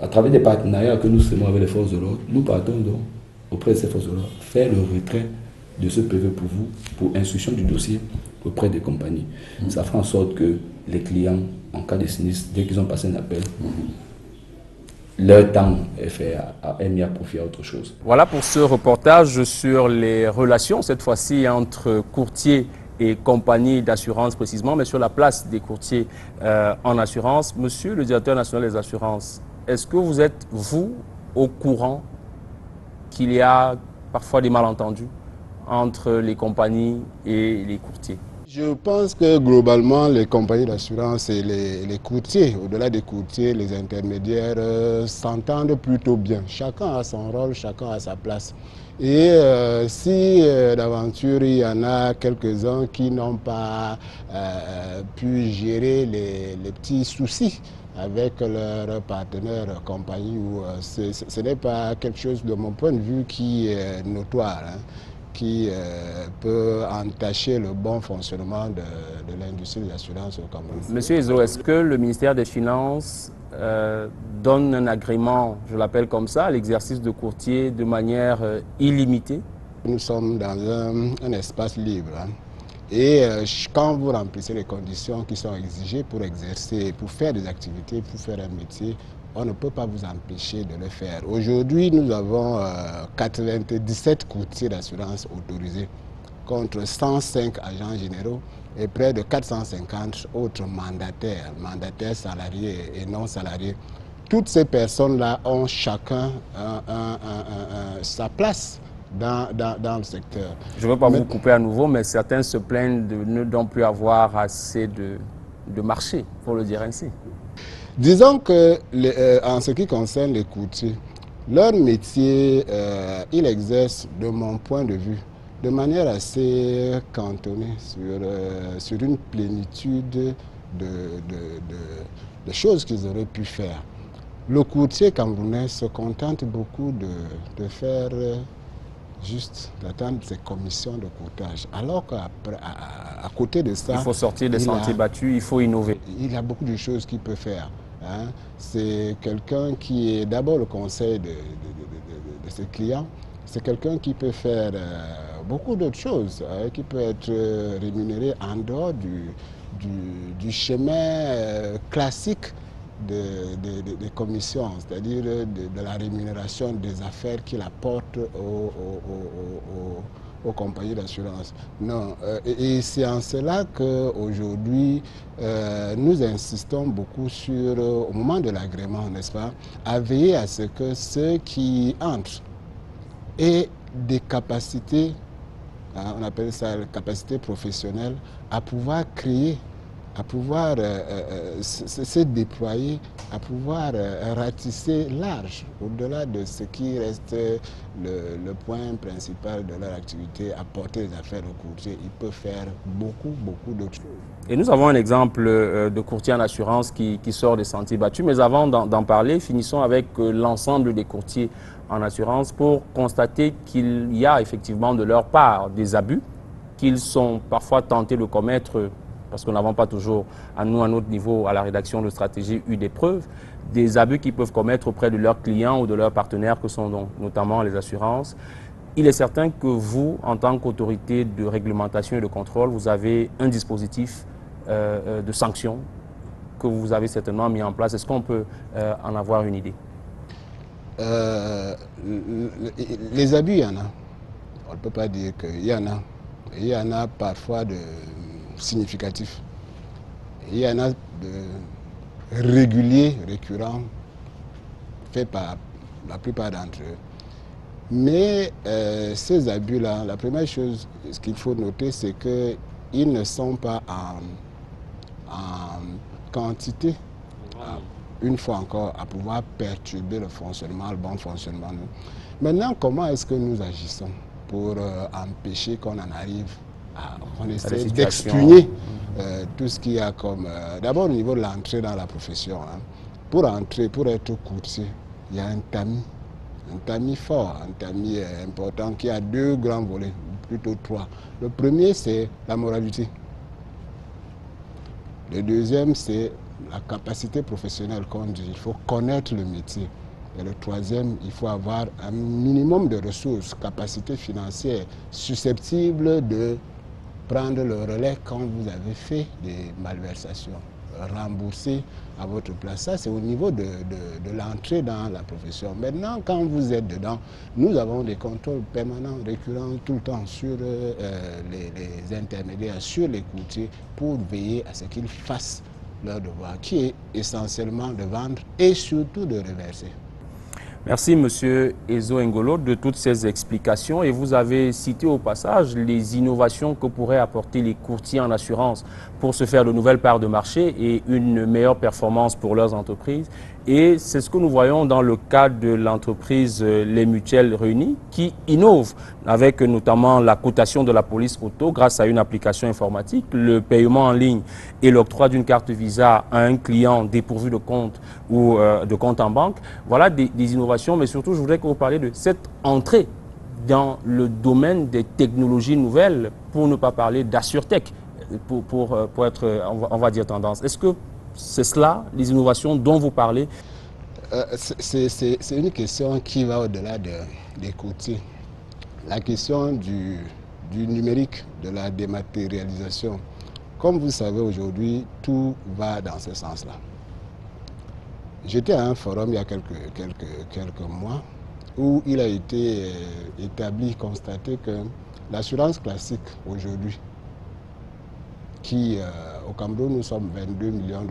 à travers des partenariats que nous faisons avec les forces de l'ordre. Nous partons donc auprès de ces forces de l'ordre, faire le retrait de ce PV pour vous, pour instruction du dossier auprès des compagnies. Ça fera en sorte que les clients, en cas de sinistre, dès qu'ils ont passé un appel, leur temps est mis à profit à autre chose. Voilà pour ce reportage sur les relations, cette fois-ci entre courtiers et compagnies d'assurance précisément, mais sur la place des courtiers en assurance. Monsieur le directeur national des assurances, est-ce que vous êtes, vous, au courant qu'il y a parfois des malentendus entre les compagnies et les courtiers? Je pense que globalement, les compagnies d'assurance et les courtiers, au-delà des courtiers, les intermédiaires, s'entendent plutôt bien. Chacun a son rôle, chacun a sa place. Et si d'aventure il y en a quelques-uns qui n'ont pas pu gérer les petits soucis avec leurs partenaires compagnie, ce n'est pas quelque chose de mon point de vue qui est notoire, hein, qui peut entacher le bon fonctionnement de l'industrie de l'assurance au Cameroun. Monsieur Ezo, est-ce que le ministère des Finances donne un agrément, je l'appelle comme ça, à l'exercice de courtier de manière illimitée? Nous sommes dans un espace libre. Hein. Et quand vous remplissez les conditions qui sont exigées pour exercer, pour faire des activités, pour faire un métier, on ne peut pas vous empêcher de le faire. Aujourd'hui, nous avons 97 courtiers d'assurance autorisés contre 105 agents généraux et près de 450 autres mandataires salariés et non salariés. Toutes ces personnes-là ont chacun sa place dans le secteur. Je ne veux pas vous couper à nouveau, mais certains se plaignent de ne donc plus avoir assez de marché, pour le dire ainsi. Disons que, en ce qui concerne les courtiers, leur métier, ils exercent, de mon point de vue, de manière assez cantonnée sur une plénitude de choses qu'ils auraient pu faire. Le courtier camerounais se contente beaucoup de faire juste d'attendre ses commissions de courtage. Alors qu'à côté de ça... Il faut sortir des sentiers battus, il faut innover. Il y a beaucoup de choses qu'il peut faire. Hein. C'est quelqu'un qui est d'abord le conseil de ses clients. C'est quelqu'un qui peut faire beaucoup d'autres choses, qui peut être rémunéré en dehors du chemin classique des commissions, c'est-à-dire de la rémunération des affaires qu'il apporte aux compagnies d'assurance. Non, et c'est en cela qu'aujourd'hui, nous insistons beaucoup sur, au moment de l'agrément, n'est-ce pas, à veiller à ce que ceux qui entrent aient des capacités, on appelle ça la capacité professionnelle, à pouvoir créer, à pouvoir se déployer, à pouvoir ratisser large, au-delà de ce qui reste le point principal de leur activité, apporter des affaires au courtier. Ils peuvent faire beaucoup d'autres choses. Et nous avons un exemple de courtier en assurance qui sort des sentiers battus, mais avant d'en parler, finissons avec l'ensemble des courtiers en assurance pour constater qu'il y a effectivement de leur part des abus, qu'ils sont parfois tentés de commettre, parce que nous n'avons pas toujours, à notre niveau, à la rédaction de stratégie, eu des preuves, des abus qu'ils peuvent commettre auprès de leurs clients ou de leurs partenaires, que sont donc notamment les assurances. Il est certain que vous, en tant qu'autorité de réglementation et de contrôle, vous avez un dispositif de sanctions que vous avez certainement mis en place. Est-ce qu'on peut en avoir une idée? Les abus, il y en a. On ne peut pas dire qu'il y en a. Il y en a parfois de significatifs. Il y en a de réguliers, récurrents, faits par la plupart d'entre eux. Mais ces abus-là, la première chose qu'il faut noter, c'est qu'ils ne sont pas en quantité, une fois encore, à pouvoir perturber le fonctionnement, le bon fonctionnement. Maintenant, comment est-ce que nous agissons pour empêcher qu'on en arrive à... On essaie d'expuyer tout ce qu'il y a comme... D'abord, au niveau de l'entrée dans la profession, hein. Pour entrer, pour être courtier, il y a un tamis fort, un tamis important qui a deux grands volets, plutôt trois. Le premier, c'est la moralité. Le deuxième, c'est la capacité professionnelle qu'on dit. Il faut connaître le métier. Et le troisième, il faut avoir un minimum de ressources, capacité financière, susceptible de prendre le relais quand vous avez fait des malversations, rembourser à votre place. Ça, c'est au niveau de l'entrée dans la profession. Maintenant, quand vous êtes dedans, nous avons des contrôles permanents, récurrents, tout le temps sur les intermédiaires, sur les courtiers, pour veiller à ce qu'ils fassent leur devoir, qui est essentiellement de vendre et surtout de reverser. Merci Monsieur Ezo Ngolo de toutes ces explications et vous avez cité au passage les innovations que pourraient apporter les courtiers en assurance pour se faire de nouvelles parts de marché et une meilleure performance pour leurs entreprises. Et c'est ce que nous voyons dans le cadre de l'entreprise Les Mutuelles Réunies qui innove avec notamment la cotation de la police auto grâce à une application informatique, le paiement en ligne et l'octroi d'une carte Visa à un client dépourvu de compte ou de compte en banque. Voilà des innovations, mais surtout je voudrais que vous parliez de cette entrée dans le domaine des technologies nouvelles, pour ne pas parler d'AssurTech, pour être, on va dire, tendance. Est-ce que c'est cela, les innovations dont vous parlez? C'est une question qui va au-delà des courtiers. La question du numérique, de la dématérialisation. Comme vous savez, aujourd'hui, tout va dans ce sens-là. J'étais à un forum il y a quelques mois où il a été établi, constaté que l'assurance classique aujourd'hui, qui au Cameroun, nous sommes 22 millions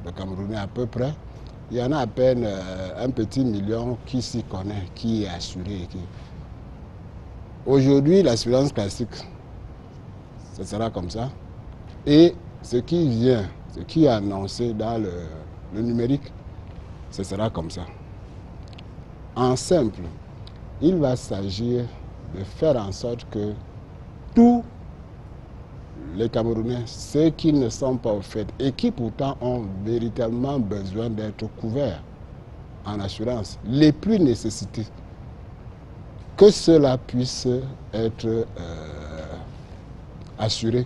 de Camerounais à peu près, il y en a à peine un petit million qui s'y connaît, qui est assuré. Aujourd'hui, l'assurance classique, ce sera comme ça. Et ce qui vient, ce qui est annoncé dans le numérique, ce sera comme ça. En simple, il va s'agir de faire en sorte que tous les Camerounais, ceux qui ne sont pas au fait et qui pourtant ont véritablement besoin d'être couverts en assurance, les plus nécessités, que cela puisse être assuré.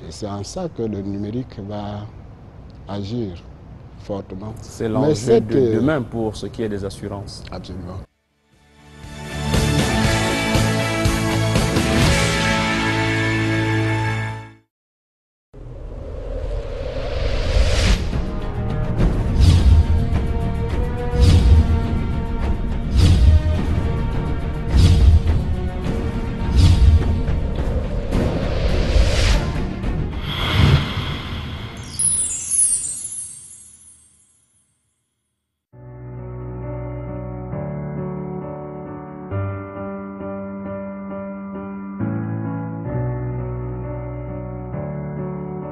Et c'est en ça que le numérique va agir fortement. C'est l'enjeu de demain pour ce qui est des assurances. Absolument.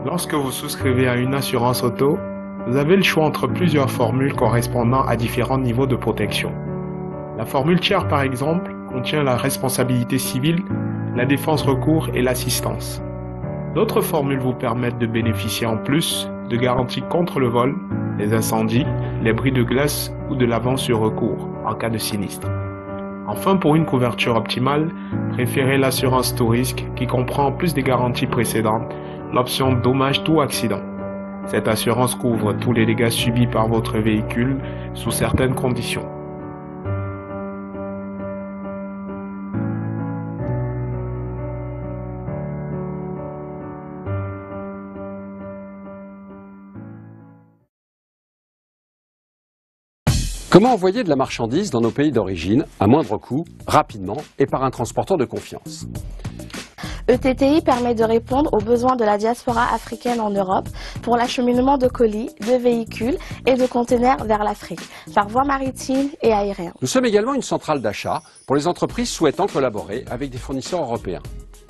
Lorsque vous souscrivez à une assurance auto, vous avez le choix entre plusieurs formules correspondant à différents niveaux de protection. La formule tiers, par exemple, contient la responsabilité civile, la défense recours et l'assistance. D'autres formules vous permettent de bénéficier en plus de garanties contre le vol, les incendies, les bris de glace ou de l'avance sur recours en cas de sinistre. Enfin, pour une couverture optimale, préférez l'assurance tout risque qui comprend en plus des garanties précédentes l'option dommage tout accident. Cette assurance couvre tous les dégâts subis par votre véhicule sous certaines conditions. Comment envoyer de la marchandise dans nos pays d'origine à moindre coût, rapidement et par un transporteur de confiance? ETTI permet de répondre aux besoins de la diaspora africaine en Europe pour l'acheminement de colis, de véhicules et de conteneurs vers l'Afrique, par voie maritime et aérienne. Nous sommes également une centrale d'achat pour les entreprises souhaitant collaborer avec des fournisseurs européens.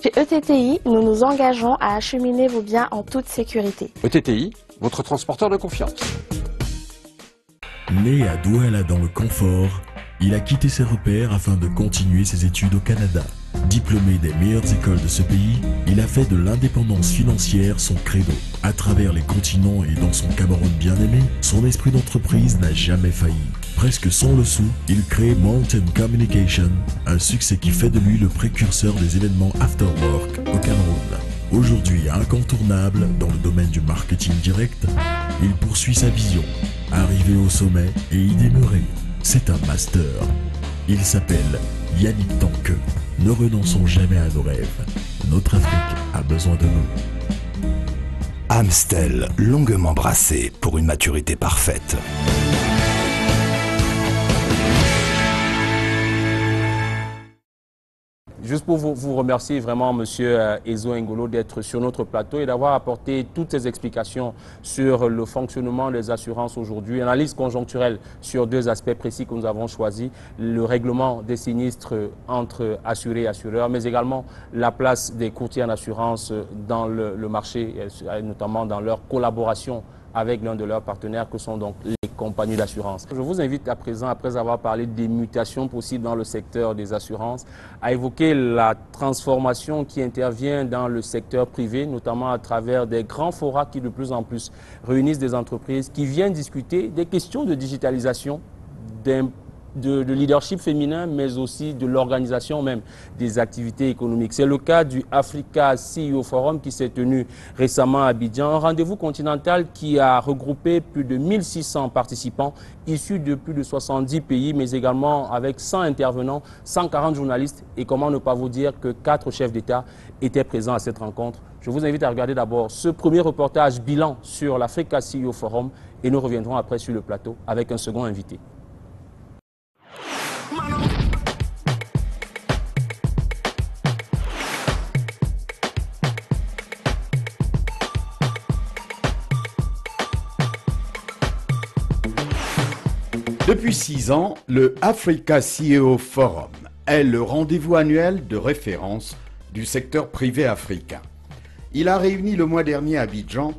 Chez ETTI, nous nous engageons à acheminer vos biens en toute sécurité. ETTI, votre transporteur de confiance. Né à Douala dans le confort, il a quitté ses repères afin de continuer ses études au Canada. Diplômé des meilleures écoles de ce pays, il a fait de l'indépendance financière son credo. À travers les continents et dans son Cameroun bien-aimé, son esprit d'entreprise n'a jamais failli. Presque sans le sou, il crée Mountain Communication, un succès qui fait de lui le précurseur des événements After Work au Cameroun. Aujourd'hui incontournable dans le domaine du marketing direct, il poursuit sa vision, arriver au sommet et y demeurer. C'est un master. Il s'appelle Yannick Tanque. Ne renonçons jamais à nos rêves. Notre Afrique a besoin de nous. Amstel, longuement brassé pour une maturité parfaite. Juste pour vous remercier vraiment, Monsieur Ezo Ngolo, d'être sur notre plateau et d'avoir apporté toutes ces explications sur le fonctionnement des assurances aujourd'hui. Analyse conjoncturelle sur deux aspects précis que nous avons choisis. Le règlement des sinistres entre assurés et assureurs, mais également la place des courtiers en assurance dans le marché, notamment dans leur collaboration avec l'un de leurs partenaires que sont donc les compagnies d'assurance. Je vous invite à présent, après avoir parlé des mutations possibles dans le secteur des assurances, à évoquer la transformation qui intervient dans le secteur privé, notamment à travers des grands forats qui de plus en plus réunissent des entreprises qui viennent discuter des questions de digitalisation, de leadership féminin, mais aussi de l'organisation même des activités économiques. C'est le cas du Africa CEO Forum qui s'est tenu récemment à Abidjan, un rendez-vous continental qui a regroupé plus de 1600 participants issus de plus de 70 pays, mais également avec 100 intervenants, 140 journalistes et comment ne pas vous dire que 4 chefs d'État étaient présents à cette rencontre. Je vous invite à regarder d'abord ce premier reportage bilan sur l'Africa CEO Forum et nous reviendrons après sur le plateau avec un second invité. Depuis 6 ans, le Africa CEO Forum est le rendez-vous annuel de référence du secteur privé africain. Il a réuni le mois dernier à Abidjan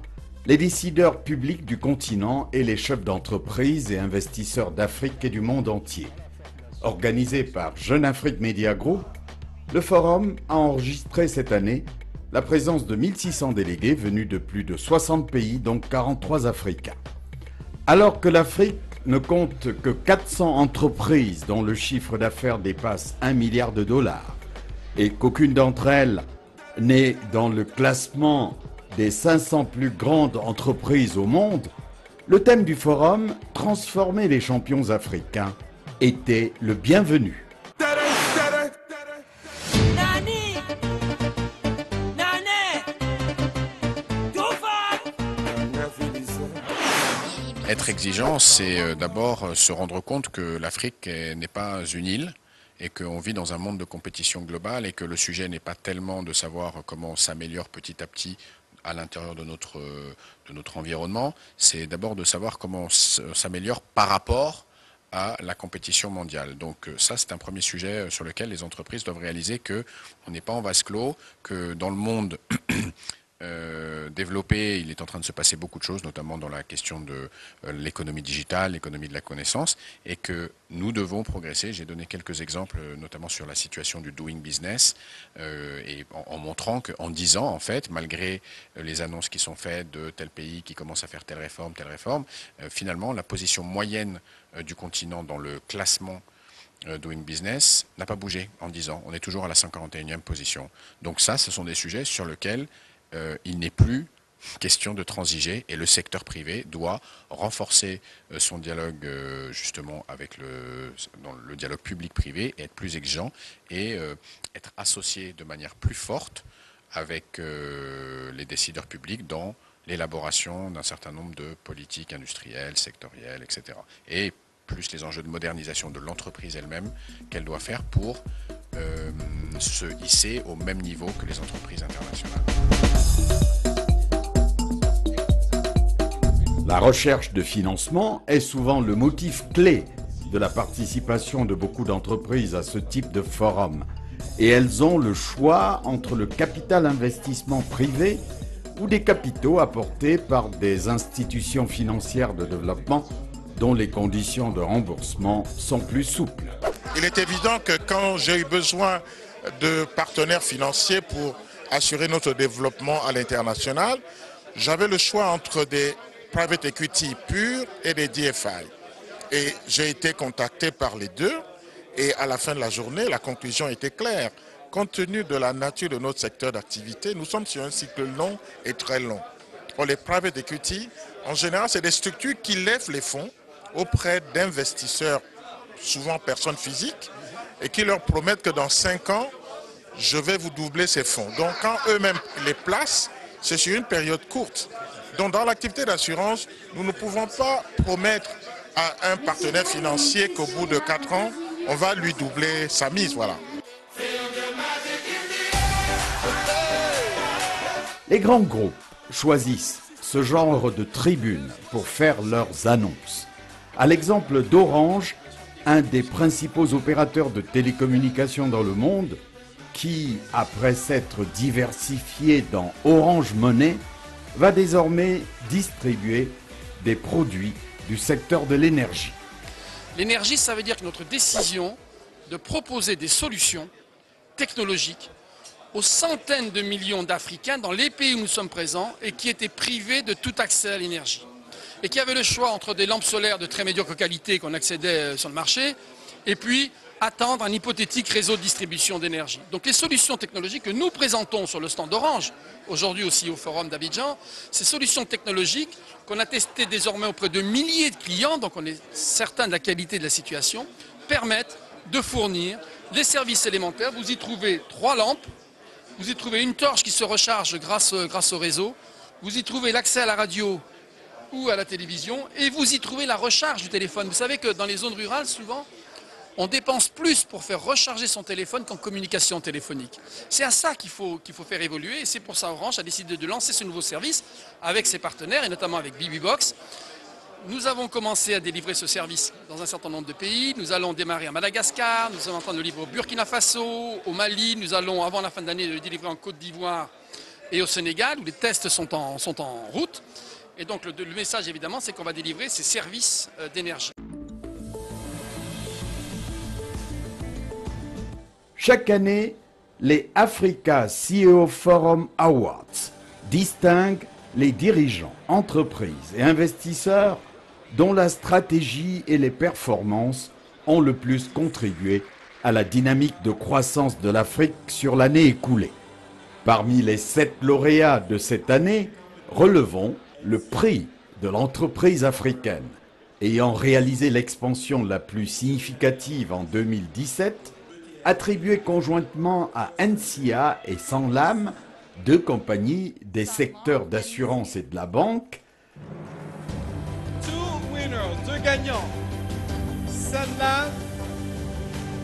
les décideurs publics du continent et les chefs d'entreprise et investisseurs d'Afrique et du monde entier. Organisé par Jeune Afrique Media Group, le forum a enregistré cette année la présence de 1600 délégués venus de plus de 60 pays, dont 43 Africains. Alors que l'Afrique ne compte que 400 entreprises dont le chiffre d'affaires dépasse 1 milliard de dollars et qu'aucune d'entre elles n'est dans le classement des 500 plus grandes entreprises au monde, le thème du forum, transformer les champions africains, était le bienvenu. Être exigeant, c'est d'abord se rendre compte que l'Afrique n'est pas une île et qu'on vit dans un monde de compétition globale et que le sujet n'est pas tellement de savoir comment on s'améliore petit à petit à l'intérieur de notre environnement, c'est d'abord de savoir comment on s'améliore par rapport à la compétition mondiale. Donc ça, c'est un premier sujet sur lequel les entreprises doivent réaliser qu'on n'est pas en vase clos, que dans le monde développé, il est en train de se passer beaucoup de choses, notamment dans la question de l'économie digitale, l'économie de la connaissance, et que nous devons progresser. J'ai donné quelques exemples, notamment sur la situation du doing business, et en montrant qu'en 10 ans, en fait, malgré les annonces qui sont faites de tel pays qui commence à faire telle réforme, finalement, la position moyenne du continent dans le classement Doing Business n'a pas bougé en 10 ans. On est toujours à la 141e position. Donc ça, ce sont des sujets sur lesquels il n'est plus question de transiger et le secteur privé doit renforcer son dialogue justement avec dans le dialogue public-privé et être plus exigeant et être associé de manière plus forte avec les décideurs publics dans l'élaboration d'un certain nombre de politiques industrielles, sectorielles, etc. Et plus les enjeux de modernisation de l'entreprise elle-même qu'elle doit faire pour se hisser au même niveau que les entreprises internationales. La recherche de financement est souvent le motif clé de la participation de beaucoup d'entreprises à ce type de forum. Et elles ont le choix entre le capital investissement privé ou des capitaux apportés par des institutions financières de développement dont les conditions de remboursement sont plus souples. Il est évident que quand j'ai eu besoin de partenaires financiers pour assurer notre développement à l'international, j'avais le choix entre des private equity purs et des DFI. Et j'ai été contacté par les deux et à la fin de la journée, la conclusion était claire. Compte tenu de la nature de notre secteur d'activité, nous sommes sur un cycle long et très long. Pour les private equity, en général, c'est des structures qui lèvent les fonds auprès d'investisseurs, souvent personnes physiques, et qui leur promettent que dans 5 ans, je vais vous doubler ces fonds. Donc quand eux-mêmes les placent, c'est sur une période courte. Donc dans l'activité d'assurance, nous ne pouvons pas promettre à un partenaire financier qu'au bout de 4 ans, on va lui doubler sa mise. Voilà. Les grands groupes choisissent ce genre de tribune pour faire leurs annonces. À l'exemple d'Orange, un des principaux opérateurs de télécommunications dans le monde, qui, après s'être diversifié dans Orange Money, va désormais distribuer des produits du secteur de l'énergie. L'énergie, ça veut dire que notre décision de proposer des solutions technologiques aux centaines de millions d'Africains dans les pays où nous sommes présents et qui étaient privés de tout accès à l'énergie. Et qui avaient le choix entre des lampes solaires de très médiocre qualité qu'on accédait sur le marché et puis attendre un hypothétique réseau de distribution d'énergie. Donc les solutions technologiques que nous présentons sur le stand d'Orange, aujourd'hui aussi au forum d'Abidjan, ces solutions technologiques qu'on a testées désormais auprès de milliers de clients, donc on est certain de la qualité de la situation, permettent de fournir des services élémentaires. Vous y trouvez 3 lampes, vous y trouvez une torche qui se recharge grâce au réseau, vous y trouvez l'accès à la radio ou à la télévision et vous y trouvez la recharge du téléphone. Vous savez que dans les zones rurales, souvent, on dépense plus pour faire recharger son téléphone qu'en communication téléphonique. C'est à ça qu'il faut faire évoluer et c'est pour ça Orange a décidé de lancer ce nouveau service avec ses partenaires et notamment avec BBBox. Nous avons commencé à délivrer ce service dans un certain nombre de pays. Nous allons démarrer à Madagascar, nous sommes en train de le livrer au Burkina Faso, au Mali. Nous allons, avant la fin de l'année, le délivrer en Côte d'Ivoire et au Sénégal, où les tests sont en route. Et donc le message, évidemment, c'est qu'on va délivrer ces services d'énergie. Chaque année, les Africa CEO Forum Awards distinguent les dirigeants, entreprises et investisseurs dont la stratégie et les performances ont le plus contribué à la dynamique de croissance de l'Afrique sur l'année écoulée. Parmi les 7 lauréats de cette année, relevons le prix de l'entreprise africaine, ayant réalisé l'expansion la plus significative en 2017, attribué conjointement à NCA et Sanlam, 2 compagnies des secteurs d'assurance et de la banque. 2 winners, 2 gagnants, Sanlam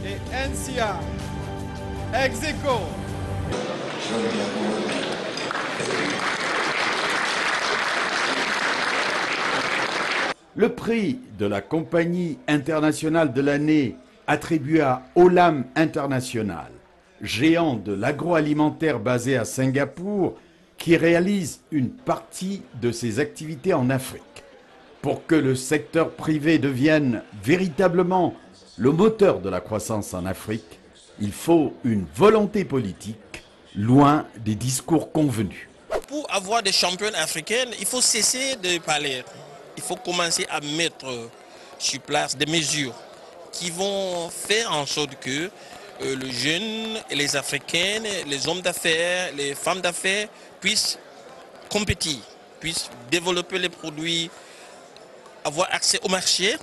et NCA. Ex aequo. Le prix de la compagnie internationale de l'année attribué à Olam International, géant de l'agroalimentaire basé à Singapour, qui réalise une partie de ses activités en Afrique. Pour que le secteur privé devienne véritablement le moteur de la croissance en Afrique, il faut une volonté politique, loin des discours convenus. Pour avoir des championnes africaines, il faut cesser de parler. Il faut commencer à mettre sur place des mesures qui vont faire en sorte que les jeunes, les Africaines, les hommes d'affaires, les femmes d'affaires puissent compétir, puissent développer les produits, avoir accès au marché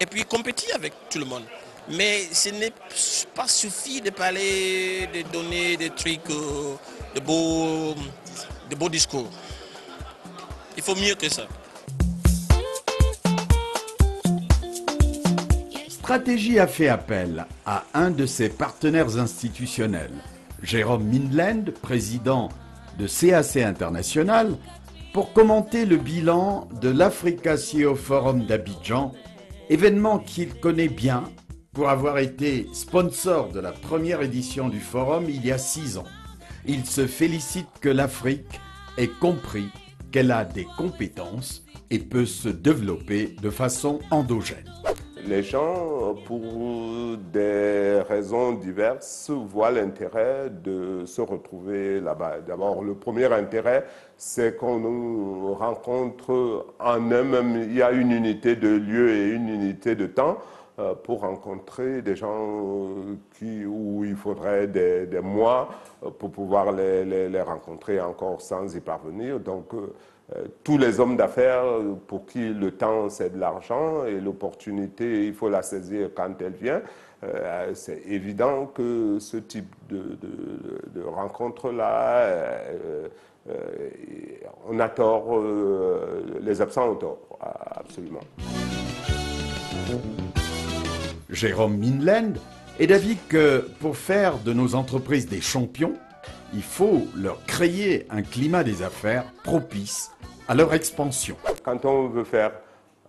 et puis compétir avec tout le monde. Mais ce n'est pas suffit de parler, de donner des trucs, de beaux discours. Il faut mieux que ça. Stratégie a fait appel à un de ses partenaires institutionnels, Jérôme Mindland, président de CAC International, pour commenter le bilan de l'Africa CEO Forum d'Abidjan, événement qu'il connaît bien pour avoir été sponsor de la première édition du forum il y a 6 ans. Il se félicite que l'Afrique ait compris qu'elle a des compétences et peut se développer de façon endogène. Les gens, pour des raisons diverses, voient l'intérêt de se retrouver là-bas. D'abord, le premier intérêt, c'est qu'on nous rencontre en eux-mêmes. Il y a une unité de lieu et une unité de temps pour rencontrer des gens où il faudrait des mois pour pouvoir les rencontrer encore sans y parvenir. Donc, tous les hommes d'affaires pour qui le temps c'est de l'argent et l'opportunité il faut la saisir quand elle vient, c'est évident que ce type de rencontre-là, on a tort, les absents ont tort, absolument. Jérôme Mindland est d'avis que pour faire de nos entreprises des champions, il faut leur créer un climat des affaires propice à leur expansion. Quand on veut faire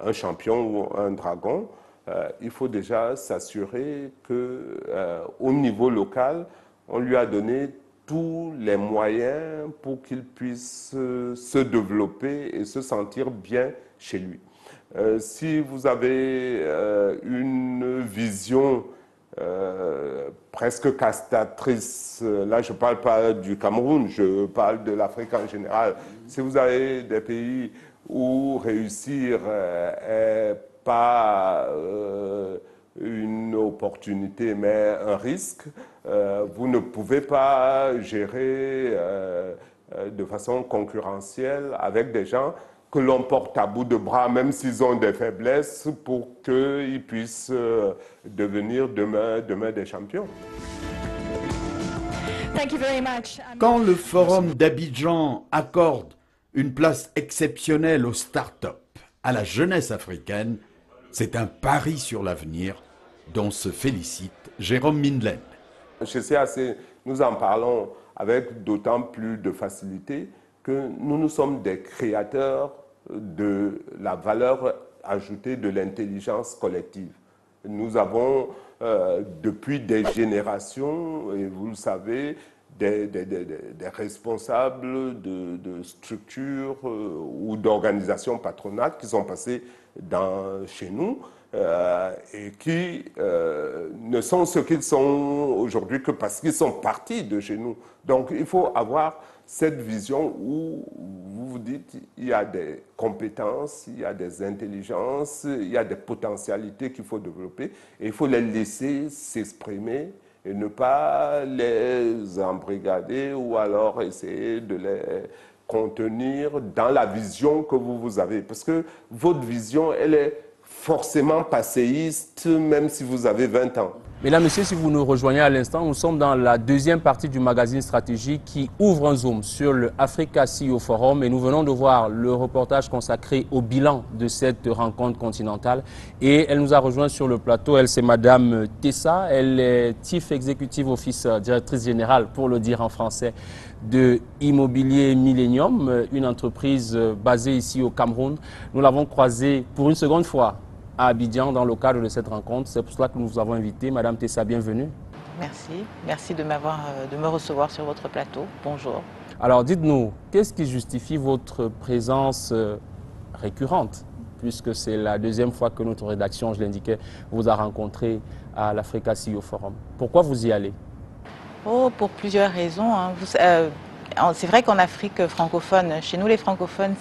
un champion ou un dragon, il faut déjà s'assurer qu'au niveau local, on lui a donné tous les moyens pour qu'il puisse se développer et se sentir bien chez lui. Si vous avez une vision presque castratrice, là je ne parle pas du Cameroun, je parle de l'Afrique en général. Si vous avez des pays où réussir n'est pas une opportunité mais un risque, vous ne pouvez pas gérer de façon concurrentielle avec des gens que l'on porte à bout de bras, même s'ils ont des faiblesses, pour qu'ils puissent devenir demain des champions. Quand le Forum d'Abidjan accorde une place exceptionnelle aux start-up, à la jeunesse africaine, c'est un pari sur l'avenir dont se félicite Jérôme Mindlen. Chez CAC, nous en parlons avec d'autant plus de facilité que nous sommes des créateurs de la valeur ajoutée de l'intelligence collective. Nous avons, depuis des générations, et vous le savez, des responsables de structures ou d'organisations patronales qui sont passés chez nous et qui ne sont ce qu'ils sont aujourd'hui que parce qu'ils sont partis de chez nous. Donc il faut avoir cette vision où vous vous dites il y a des compétences, il y a des intelligences, il y a des potentialités qu'il faut développer et il faut les laisser s'exprimer et ne pas les embrigader ou alors essayer de les contenir dans la vision que vous avez. Parce que votre vision, elle est forcément passéiste, même si vous avez 20 ans. Mesdames, Messieurs, si vous nous rejoignez à l'instant, nous sommes dans la deuxième partie du magazine Stratégie qui ouvre un zoom sur le Africa CEO Forum et nous venons de voir le reportage consacré au bilan de cette rencontre continentale et elle nous a rejoint sur le plateau. Elle, c'est Madame Tessa, elle est Chief Executive Officer, directrice générale pour le dire en français, de Immobilier Millennium, une entreprise basée ici au Cameroun. Nous l'avons croisée pour une seconde fois à Abidjan dans le cadre de cette rencontre. C'est pour cela que nous vous avons invité. Madame Tessa, bienvenue. Merci. Merci de me recevoir sur votre plateau. Bonjour. Alors dites-nous, qu'est-ce qui justifie votre présence récurrente, puisque c'est la deuxième fois que notre rédaction, je l'indiquais, vous a rencontré à l'Africa CEO Forum. Pourquoi vous y allez? Oh, pour plusieurs raisons. C'est vrai qu'en Afrique francophone, chez nous les francophones,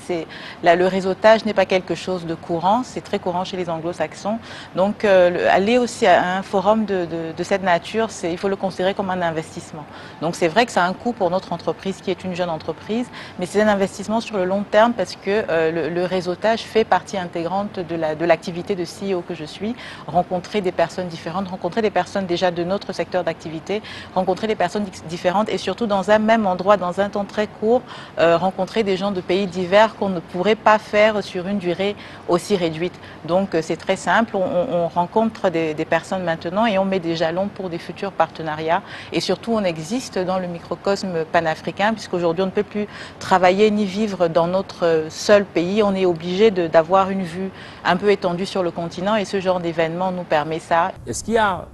le réseautage n'est pas quelque chose de courant, c'est très courant chez les anglo-saxons. Donc aller aussi à un forum de cette nature, il faut le considérer comme un investissement. Donc c'est vrai que ça a un coût pour notre entreprise qui est une jeune entreprise, mais c'est un investissement sur le long terme parce que le réseautage fait partie intégrante de l'activité de CEO que je suis. Rencontrer des personnes différentes, rencontrer des personnes déjà de notre secteur d'activité, rencontrer des personnes différentes et surtout dans un même endroit, dans un temps très court, rencontrer des gens de pays divers qu'on ne pourrait pas faire sur une durée aussi réduite. Donc c'est très simple, on rencontre des personnes maintenant et on met des jalons pour des futurs partenariats. Et surtout on existe dans le microcosme panafricain puisqu'aujourd'hui on ne peut plus travailler ni vivre dans notre seul pays. On est obligé d'avoir une vue un peu étendue sur le continent et ce genre d'événement nous permet ça. Est-ce qu'il y a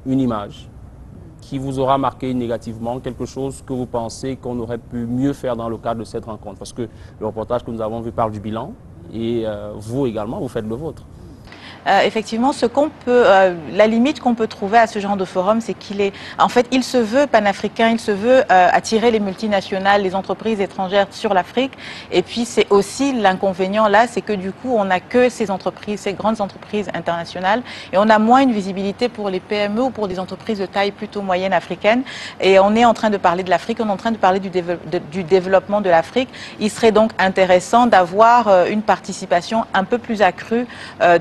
une image qui vous aura marqué négativement, quelque chose que vous pensez qu'on aurait pu mieux faire dans le cadre de cette rencontre? Parce que le reportage que nous avons vu parle du bilan et vous également, vous faites le vôtre. Effectivement, la limite qu'on peut trouver à ce genre de forum, c'est en fait, il se veut panafricain, il se veut attirer les multinationales, les entreprises étrangères sur l'Afrique. Et puis, c'est aussi l'inconvénient là, c'est que du coup, on n'a que ces grandes entreprises internationales, et on a moins une visibilité pour les PME ou pour des entreprises de taille plutôt moyenne africaine. Et on est en train de parler de l'Afrique, on est en train de parler du développement de l'Afrique. Il serait donc intéressant d'avoir une participation un peu plus accrue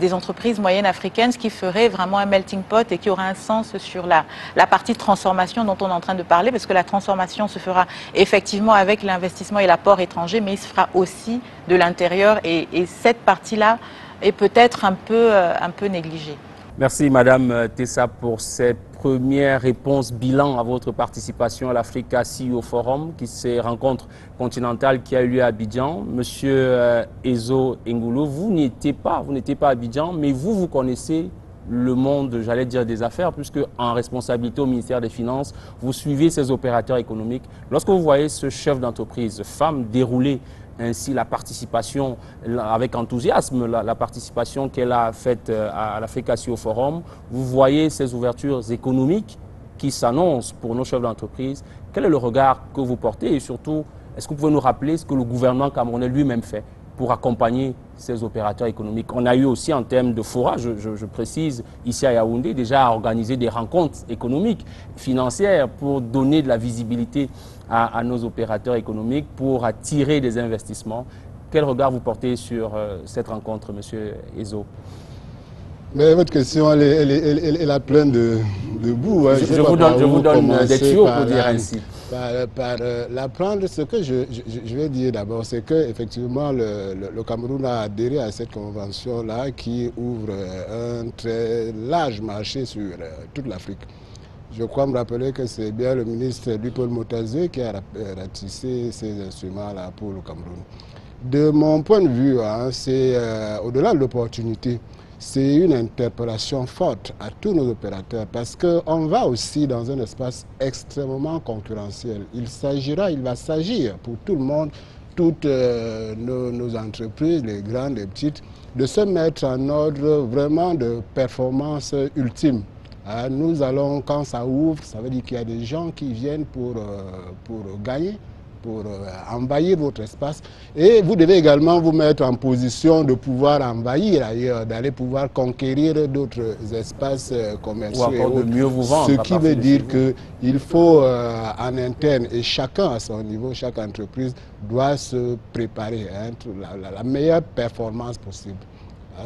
des entreprises moyenne africaine, ce qui ferait vraiment un melting pot et qui aura un sens sur la partie transformation dont on est en train de parler, parce que la transformation se fera effectivement avec l'investissement et l'apport étranger, mais il se fera aussi de l'intérieur et cette partie-là est peut-être un peu négligée. Merci Madame Tessa pour ces première réponse bilan à votre participation à l'Africa CEO Forum, ces rencontres continentales qui a eu lieu à Abidjan. Monsieur Ezo Ngolo, vous n'étiez pas à Abidjan, mais vous connaissez le monde, j'allais dire, des affaires, puisque en responsabilité au ministère des Finances, vous suivez ces opérateurs économiques. Lorsque vous voyez ce chef d'entreprise, femme, dérouler ainsi la participation, avec enthousiasme, la participation qu'elle a faite à l'Africa CEO Forum, vous voyez ces ouvertures économiques qui s'annoncent pour nos chefs d'entreprise. Quel est le regard que vous portez et surtout, est-ce que vous pouvez nous rappeler ce que le gouvernement camerounais lui-même fait pour accompagner ces opérateurs économiques? On a eu aussi en termes de forage, je précise, ici à Yaoundé, déjà organisé des rencontres économiques, financières pour donner de la visibilité à nos opérateurs économiques, pour attirer des investissements. Quel regard vous portez sur cette rencontre, Monsieur Ezo? Mais votre question, elle a plein de bouts. Hein. Je vous donne des tuyaux pour dire ainsi. La prendre, ce que je vais dire d'abord, c'est qu'effectivement, le Cameroun a adhéré à cette convention-là qui ouvre un très large marché sur toute l'Afrique. Je crois me rappeler que c'est bien le ministre Paul Motazé qui a ratissé ces instruments-là pour le Cameroun. De mon point de vue, hein, c'est au-delà de l'opportunité, c'est une interpellation forte à tous nos opérateurs parce qu'on va aussi dans un espace extrêmement concurrentiel. Il va s'agir pour tout le monde, toutes nos entreprises, les grandes, les petites, de se mettre en ordre vraiment de performance ultime. Nous allons, quand ça ouvre, ça veut dire qu'il y a des gens qui viennent pour gagner, pour envahir votre espace. Et vous devez également vous mettre en position de pouvoir envahir ailleurs, d'aller pouvoir conquérir d'autres espaces commerciaux. Ou encore de mieux vous vendre. Ce qui veut dire qu'il faut en interne, et chacun à son niveau, chaque entreprise doit se préparer à la meilleure performance possible.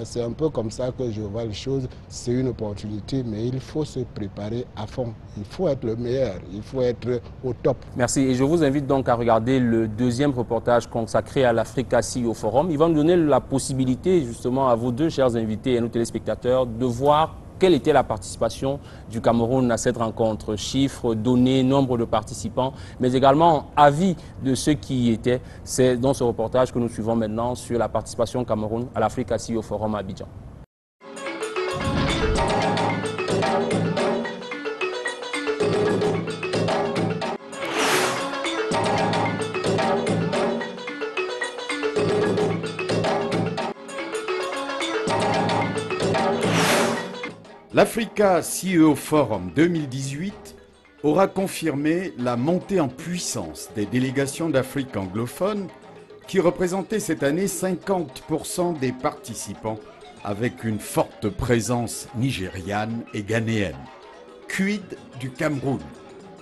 C'est un peu comme ça que je vois les choses. C'est une opportunité, mais il faut se préparer à fond. Il faut être le meilleur, il faut être au top. Merci. Et je vous invite donc à regarder le deuxième reportage consacré à l'Africa CEO Forum. Il va nous donner la possibilité, justement, à vous deux, chers invités et à nos téléspectateurs, de voir quelle était la participation du Cameroun à cette rencontre. Chiffres, données, nombre de participants, mais également avis de ceux qui y étaient. C'est dans ce reportage que nous suivons maintenant sur la participation Cameroun à l'Africa CEO Forum à Abidjan. L'Africa CEO Forum 2018 aura confirmé la montée en puissance des délégations d'Afrique anglophone qui représentaient cette année 50% des participants avec une forte présence nigériane et ghanéenne. Quid du Cameroun?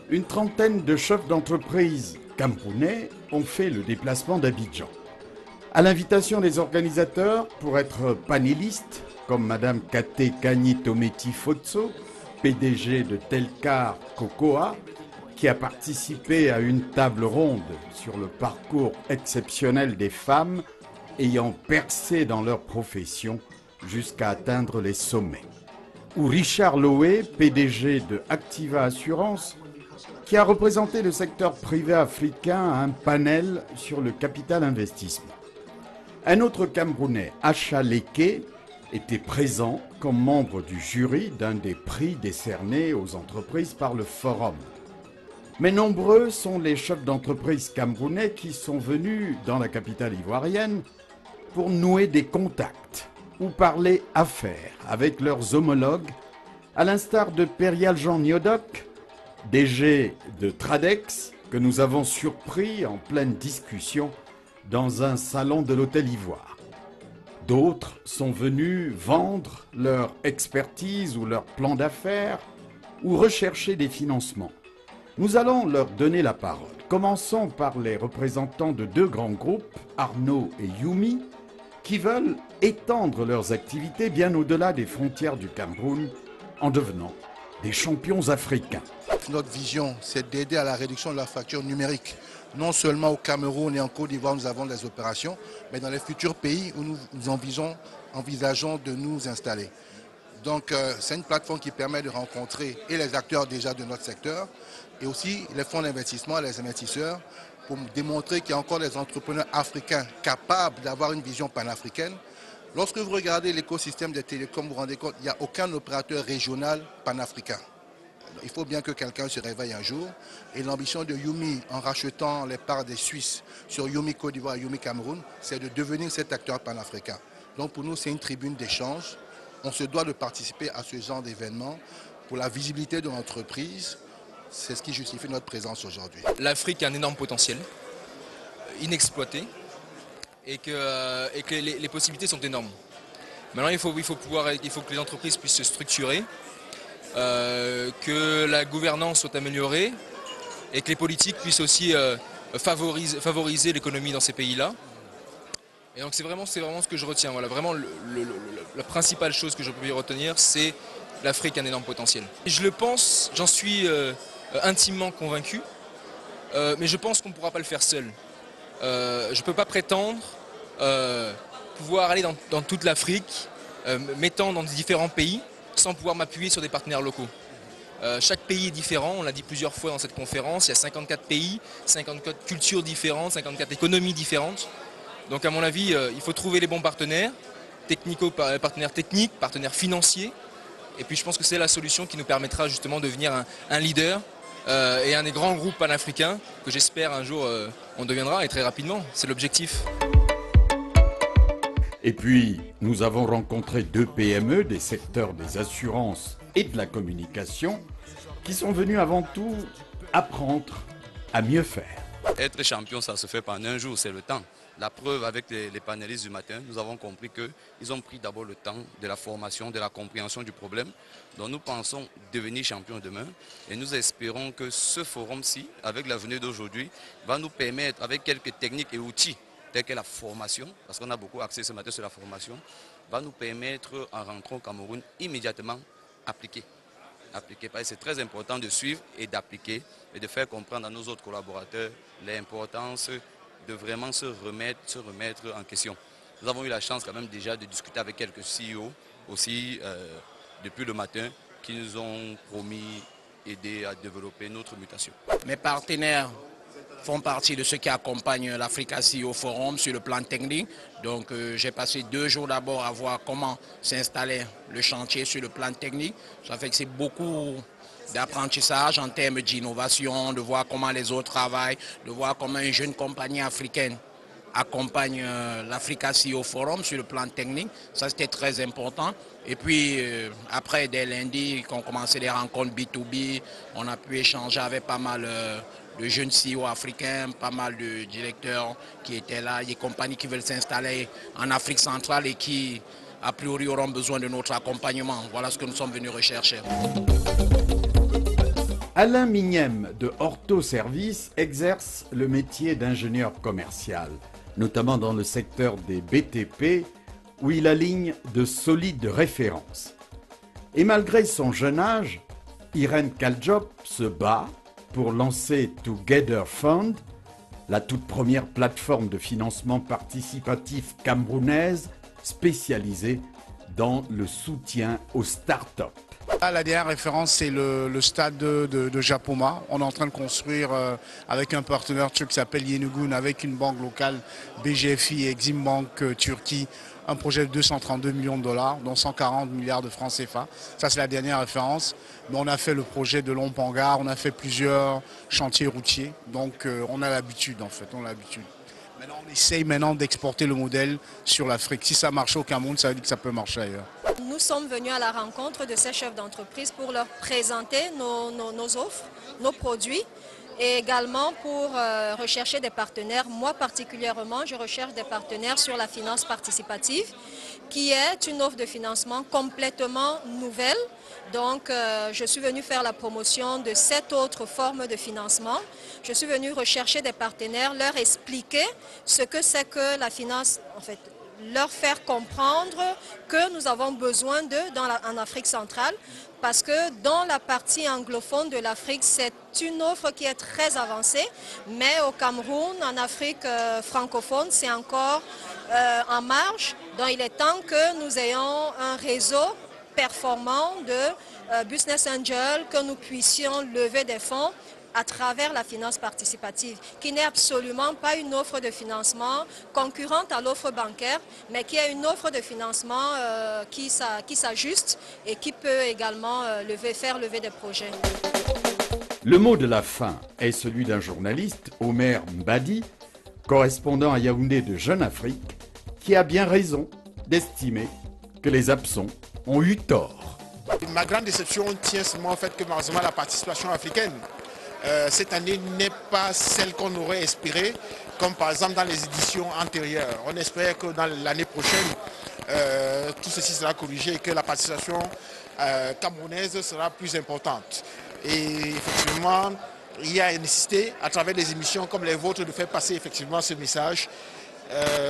Une trentaine de chefs d'entreprise camerounais ont fait le déplacement d'Abidjan. À l'invitation des organisateurs pour être panélistes, comme Madame Kate Kani-Tometi Fotso, PDG de Telcar Cocoa, qui a participé à une table ronde sur le parcours exceptionnel des femmes ayant percé dans leur profession jusqu'à atteindre les sommets. Ou Richard Loé, PDG de Activa Assurance, qui a représenté le secteur privé africain à un panel sur le capital investissement. Un autre Camerounais, Acha Leke, était présent comme membre du jury d'un des prix décernés aux entreprises par le Forum. Mais nombreux sont les chefs d'entreprise camerounais qui sont venus dans la capitale ivoirienne pour nouer des contacts ou parler affaires avec leurs homologues, à l'instar de Perial-Jean Niodok, DG de Tradex, que nous avons surpris en pleine discussion dans un salon de l'Hôtel Ivoire. D'autres sont venus vendre leur expertise ou leur plan d'affaires ou rechercher des financements. Nous allons leur donner la parole. Commençons par les représentants de deux grands groupes, Arnaud et Yumi, qui veulent étendre leurs activités bien au-delà des frontières du Cameroun en devenant des champions africains. Notre vision, c'est d'aider à la réduction de la fracture numérique. Non seulement au Cameroun et en Côte d'Ivoire, nous avons des opérations, mais dans les futurs pays où nous envisageons de nous installer. Donc c'est une plateforme qui permet de rencontrer et les acteurs déjà de notre secteur et aussi les fonds d'investissement, les investisseurs, pour démontrer qu'il y a encore des entrepreneurs africains capables d'avoir une vision panafricaine. Lorsque vous regardez l'écosystème des télécoms, vous vous rendez compte qu'il n'y a aucun opérateur régional panafricain. Il faut bien que quelqu'un se réveille un jour. Et l'ambition de Yumi, en rachetant les parts des Suisses sur Yumi Côte d'Ivoire et Yumi Cameroun, c'est de devenir cet acteur panafricain. Donc pour nous, c'est une tribune d'échange. On se doit de participer à ce genre d'événement pour la visibilité de l'entreprise. C'est ce qui justifie notre présence aujourd'hui. L'Afrique a un énorme potentiel, inexploité, et que les possibilités sont énormes. Maintenant, il faut que les entreprises puissent se structurer, que la gouvernance soit améliorée et que les politiques puissent aussi favoriser l'économie dans ces pays-là. Et donc c'est vraiment ce que je retiens. Voilà, vraiment la principale chose que je peux y retenir, c'est l'Afrique a un énorme potentiel. Et je le pense, j'en suis intimement convaincu, mais je pense qu'on ne pourra pas le faire seul. Je ne peux pas prétendre pouvoir aller dans toute l'Afrique, m'étendre dans différents pays, sans pouvoir m'appuyer sur des partenaires locaux. Chaque pays est différent, on l'a dit plusieurs fois dans cette conférence, il y a 54 pays, 54 cultures différentes, 54 économies différentes. Donc à mon avis, il faut trouver les bons partenaires, partenaires techniques, partenaires financiers. Et puis je pense que c'est la solution qui nous permettra justement de devenir un leader et un des grands groupes panafricains que j'espère un jour on deviendra, et très rapidement, c'est l'objectif. Et puis, nous avons rencontré 2 PME des secteurs des assurances et de la communication qui sont venus avant tout apprendre à mieux faire. Être champion, ça se fait pas en un jour, c'est le temps. La preuve avec les panélistes du matin, nous avons compris qu'ils ont pris d'abord le temps de la formation, de la compréhension du problème. Donc nous pensons devenir champion demain et nous espérons que ce forum-ci, avec la venue d'aujourd'hui, va nous permettre, avec quelques techniques et outils, tels que la formation, parce qu'on a beaucoup axé ce matin sur la formation, va nous permettre, en rentrant au Cameroun, immédiatement appliquer. C'est très important de suivre et d'appliquer et de faire comprendre à nos autres collaborateurs l'importance de vraiment se remettre en question. Nous avons eu la chance quand même déjà de discuter avec quelques CEO aussi depuis le matin qui nous ont promis aider à développer notre mutation. Mes partenaires font partie de ceux qui accompagnent l'Africa CEO Forum sur le plan technique. Donc j'ai passé 2 jours d'abord à voir comment s'installer le chantier sur le plan technique. Ça fait que c'est beaucoup d'apprentissage en termes d'innovation, de voir comment les autres travaillent, de voir comment une jeune compagnie africaine accompagne l'Africa CEO Forum sur le plan technique. Ça, c'était très important. Et puis, après, dès lundi, qu'on commençait les rencontres B2B, on a pu échanger avec pas mal de jeunes CEO africains, pas mal de directeurs qui étaient là, des compagnies qui veulent s'installer en Afrique centrale et qui, a priori, auront besoin de notre accompagnement. Voilà ce que nous sommes venus rechercher. Alain Mignem de Ortho Service exerce le métier d'ingénieur commercial, notamment dans le secteur des BTP, où il aligne de solides références. Et malgré son jeune âge, Irène Kaljop se bat pour lancer Together Fund, la toute première plateforme de financement participatif camerounaise spécialisée dans le soutien aux startups. La dernière référence, c'est le stade de Japoma. On est en train de construire avec un partenaire turc qui s'appelle Yenugun, avec une banque locale, BGFI et Exim Bank Turquie, un projet de 232 millions de dollars, dont 140 milliards de francs CFA. Ça, c'est la dernière référence. Mais on a fait le projet de Lompangar, on a fait plusieurs chantiers routiers. Donc, on a l'habitude, en fait, Maintenant, on essaye d'exporter le modèle sur l'Afrique. Si ça marche au Cameroun, ça veut dire que ça peut marcher ailleurs. Nous sommes venus à la rencontre de ces chefs d'entreprise pour leur présenter nos offres, nos produits et également pour rechercher des partenaires. Moi particulièrement, je recherche des partenaires sur la finance participative qui est une offre de financement complètement nouvelle. Donc, je suis venue faire la promotion de 7 autres formes de financement. Je suis venue rechercher des partenaires, leur expliquer ce que c'est que la finance, en fait, leur faire comprendre que nous avons besoin d'eux en Afrique centrale parce que dans la partie anglophone de l'Afrique, c'est une offre qui est très avancée, mais au Cameroun, en Afrique francophone, c'est encore en marge. Donc il est temps que nous ayons un réseau performants de business angel, que nous puissions lever des fonds à travers la finance participative, qui n'est absolument pas une offre de financement concurrente à l'offre bancaire, mais qui est une offre de financement qui s'ajuste et qui peut également faire lever des projets. Le mot de la fin est celui d'un journaliste, Omer Mbadi, correspondant à Yaoundé de Jeune Afrique, qui a bien raison d'estimer que les absents ont eu tort. Ma grande déception tient seulement au fait que malheureusement la participation africaine cette année n'est pas celle qu'on aurait espérée, comme par exemple dans les éditions antérieures. On espère que dans l'année prochaine, tout ceci sera corrigé et que la participation camerounaise sera plus importante. Et effectivement, il y a une nécessité, à travers des émissions comme les vôtres, de faire passer effectivement ce message.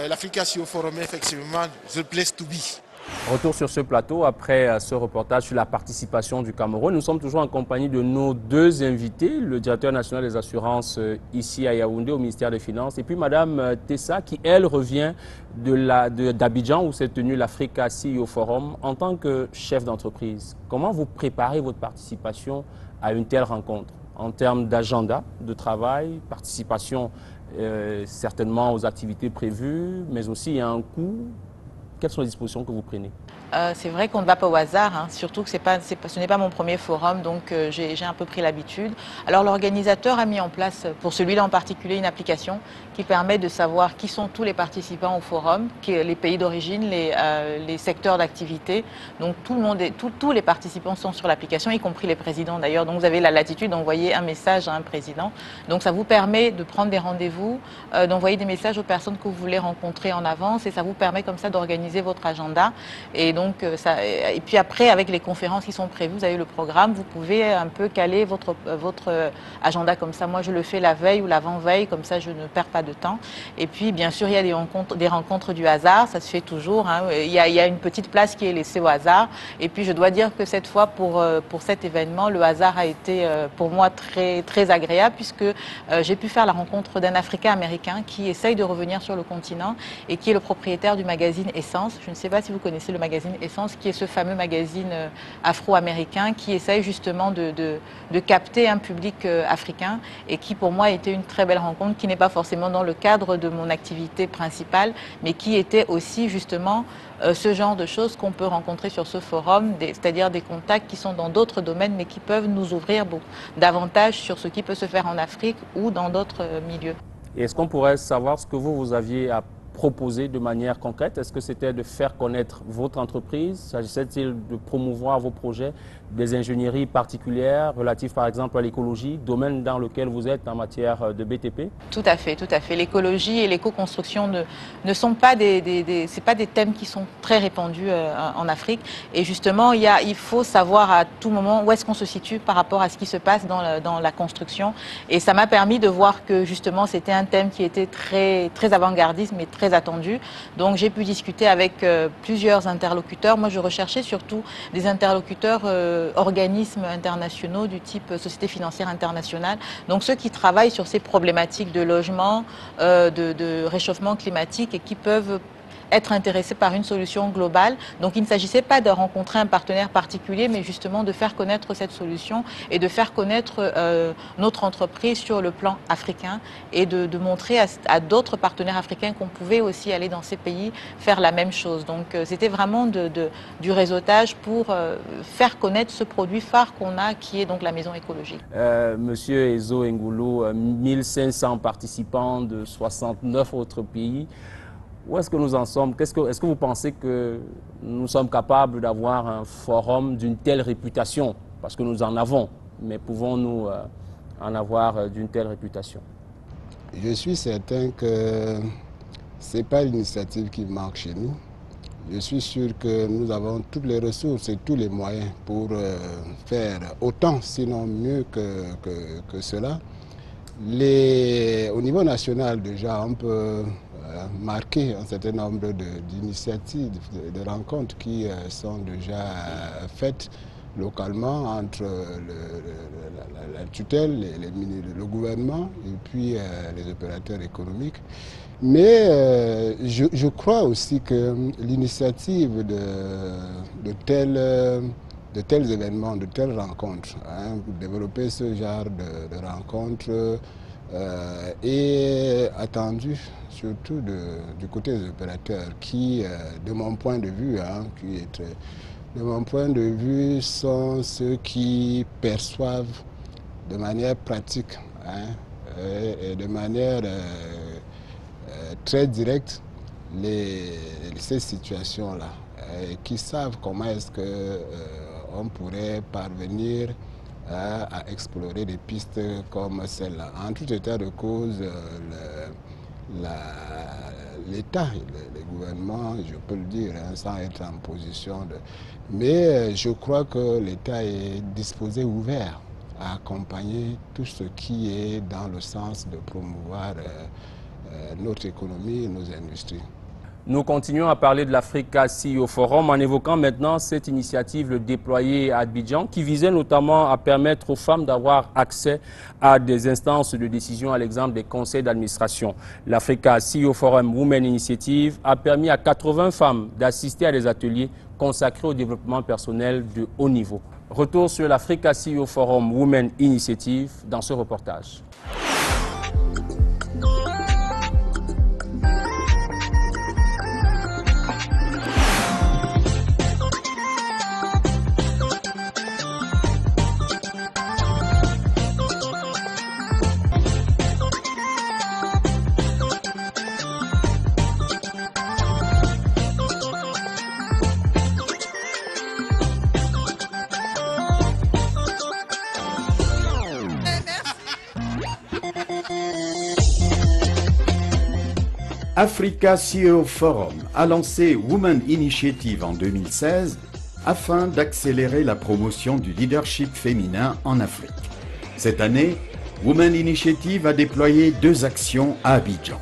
L'Africa CEO Forum est effectivement the place to be. Retour sur ce plateau après ce reportage sur la participation du Cameroun. Nous sommes toujours en compagnie de nos deux invités, le directeur national des assurances ici à Yaoundé au ministère des Finances et puis Madame Tessa qui, elle, revient d'Abidjan où s'est tenu l'Africa CEO Forum. En tant que chef d'entreprise, comment vous préparez votre participation à une telle rencontre en termes d'agenda de travail, participation certainement aux activités prévues, mais aussi il y a un coût. Quelles sont les dispositions que vous prenez? C'est vrai qu'on ne va pas au hasard, hein. Surtout que ce n'est pas mon premier forum, donc j'ai un peu pris l'habitude. Alors l'organisateur a mis en place, pour celui-là en particulier, une application qui permet de savoir qui sont tous les participants au forum, les pays d'origine, les secteurs d'activité. Donc tout le monde, tous les participants sont sur l'application, y compris les présidents d'ailleurs. Donc vous avez la latitude d'envoyer un message à un président. Donc ça vous permet de prendre des rendez-vous, d'envoyer des messages aux personnes que vous voulez rencontrer en avance et ça vous permet comme ça d'organiser votre agenda. Et donc, et puis après, avec les conférences qui sont prévues, vous avez le programme, vous pouvez un peu caler votre agenda comme ça. Moi, je le fais la veille ou l'avant-veille, comme ça, je ne perds pas de temps. Et puis, bien sûr, il y a des rencontres du hasard, ça se fait toujours. Hein. Il y a une petite place qui est laissée au hasard. Et puis, je dois dire que cette fois, pour cet événement, le hasard a été pour moi très, très agréable, puisque j'ai pu faire la rencontre d'un Africain-Américain qui essaye de revenir sur le continent et qui est le propriétaire du magazine Essence. Je ne sais pas si vous connaissez le magazine Essence, qui est ce fameux magazine afro-américain qui essaye justement de capter un public africain et qui pour moi a été une très belle rencontre, qui n'est pas forcément dans le cadre de mon activité principale, mais qui était aussi justement ce genre de choses qu'on peut rencontrer sur ce forum, c'est-à-dire des contacts qui sont dans d'autres domaines, mais qui peuvent nous ouvrir davantage sur ce qui peut se faire en Afrique ou dans d'autres milieux. Et est-ce qu'on pourrait savoir ce que vous aviez à proposer de manière concrète? Est-ce que c'était de faire connaître votre entreprise? S'agissait-il de promouvoir vos projets, des ingénieries particulières relatives par exemple à l'écologie, domaine dans lequel vous êtes en matière de BTP? Tout à fait, tout à fait. L'écologie et l'éco-construction ne sont pas c'est pas des thèmes qui sont très répandus en Afrique. Et justement, il faut savoir à tout moment où est-ce qu'on se situe par rapport à ce qui se passe dans la construction. Et ça m'a permis de voir que justement c'était un thème qui était très, très avant-gardiste mais très attendu. Donc j'ai pu discuter avec plusieurs interlocuteurs. Moi je recherchais surtout des interlocuteurs organismes internationaux du type Société financière internationale. Donc ceux qui travaillent sur ces problématiques de logement, de réchauffement climatique et qui peuvent être intéressés par une solution globale. Donc il ne s'agissait pas de rencontrer un partenaire particulier, mais justement de faire connaître cette solution et de faire connaître notre entreprise sur le plan africain et de montrer à d'autres partenaires africains qu'on pouvait aussi aller dans ces pays faire la même chose. Donc c'était vraiment du réseautage pour faire connaître ce produit phare qu'on a, qui est donc la maison écologique. Monsieur Ezo Ngolo, 1500 participants de 69 autres pays. Où est-ce que nous en sommes? Est-ce que vous pensez que nous sommes capables d'avoir un forum d'une telle réputation? Parce que nous en avons, mais pouvons-nous en avoir d'une telle réputation? Je suis certain que ce n'est pas l'initiative qui manque chez nous. Je suis sûr que nous avons toutes les ressources et tous les moyens pour faire autant, sinon mieux que cela. Au niveau national, déjà, on peut marquer un certain nombre d'initiatives, de rencontres qui sont déjà faites localement entre la tutelle, le gouvernement et puis les opérateurs économiques. Mais je crois aussi que l'initiative de tels événements, de telles rencontres, pour développer ce genre de rencontres est attendue surtout du côté des opérateurs qui, de mon point de vue, de mon point de vue, sont ceux qui perçoivent de manière pratique et de manière très directe ces situations-là, qui savent comment est-ce qu'on pourrait parvenir à explorer des pistes comme celle-là. En tout état de cause, l'État, le gouvernement, je peux le dire, sans être en position de... Mais je crois que l'État est disposé, ouvert, à accompagner tout ce qui est dans le sens de promouvoir notre économie et nos industries. Nous continuons à parler de l'Africa CEO Forum en évoquant maintenant cette initiative déployée à Abidjan qui visait notamment à permettre aux femmes d'avoir accès à des instances de décision, à l'exemple des conseils d'administration. L'Africa CEO Forum Women Initiative a permis à 80 femmes d'assister à des ateliers consacrés au développement personnel de haut niveau. Retour sur l'Africa CEO Forum Women Initiative dans ce reportage. Africa CEO Forum a lancé Women Initiative en 2016 afin d'accélérer la promotion du leadership féminin en Afrique. Cette année, Women Initiative a déployé 2 actions à Abidjan.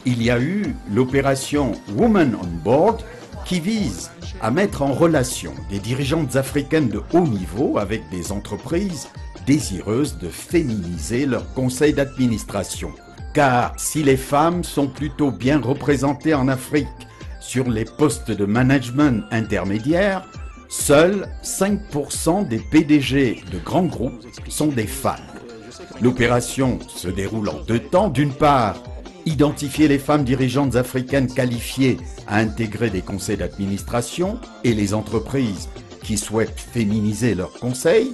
Il y a eu l'opération Women on Board qui vise à mettre en relation des dirigeantes africaines de haut niveau avec des entreprises désireuses de féminiser leur conseil d'administration. Car si les femmes sont plutôt bien représentées en Afrique sur les postes de management intermédiaires, seuls 5% des PDG de grands groupes sont des femmes. L'opération se déroule en 2 temps. D'une part, identifier les femmes dirigeantes africaines qualifiées à intégrer des conseils d'administration et les entreprises qui souhaitent féminiser leurs conseils,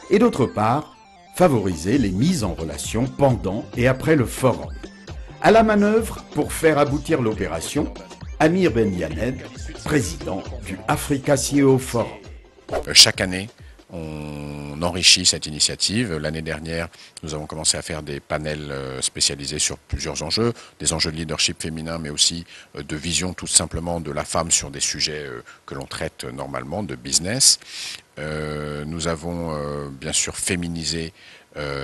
et d'autre part, favoriser les mises en relation pendant et après le forum. À la manœuvre, pour faire aboutir l'opération, Amir Ben Yaned, président du Africa CEO Forum. Chaque année, on enrichit cette initiative. L'année dernière, nous avons commencé à faire des panels spécialisés sur plusieurs enjeux, des enjeux de leadership féminin, mais aussi de vision tout simplement de la femme sur des sujets que l'on traite normalement, de business. Nous avons bien sûr féminisé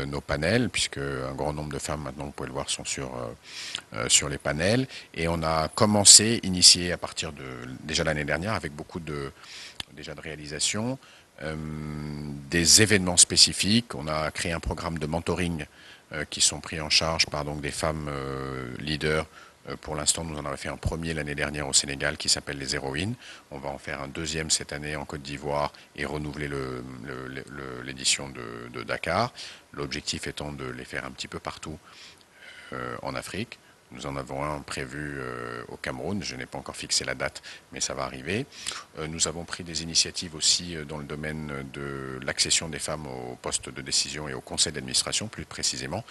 nos panels, puisque un grand nombre de femmes, maintenant vous pouvez le voir, sont sur les panels. Et on a commencé, initié à partir de déjà l'année dernière, avec beaucoup de réalisations, des événements spécifiques. On a créé un programme de mentoring qui sont pris en charge par donc des femmes leaders. Pour l'instant, nous en avons fait un premier l'année dernière au Sénégal qui s'appelle les Héroïnes. On va en faire un deuxième cette année en Côte d'Ivoire et renouveler l'édition de Dakar. L'objectif étant de les faire un petit peu partout en Afrique. Nous en avons un prévu au Cameroun. Je n'ai pas encore fixé la date, mais ça va arriver. Nous avons pris des initiatives aussi dans le domaine de l'accession des femmes aux postes de décision et au conseil d'administration, plus précisément,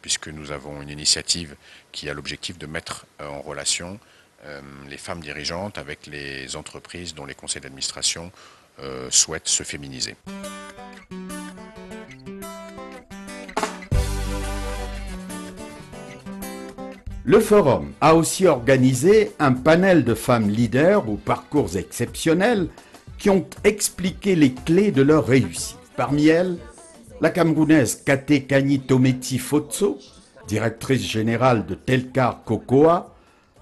puisque nous avons une initiative qui a l'objectif de mettre en relation les femmes dirigeantes avec les entreprises dont les conseils d'administration souhaitent se féminiser. Le forum a aussi organisé un panel de femmes leaders aux parcours exceptionnels qui ont expliqué les clés de leur réussite. Parmi elles, la Camerounaise Kate Kani Tometi Fotso, directrice générale de Telcar Cocoa,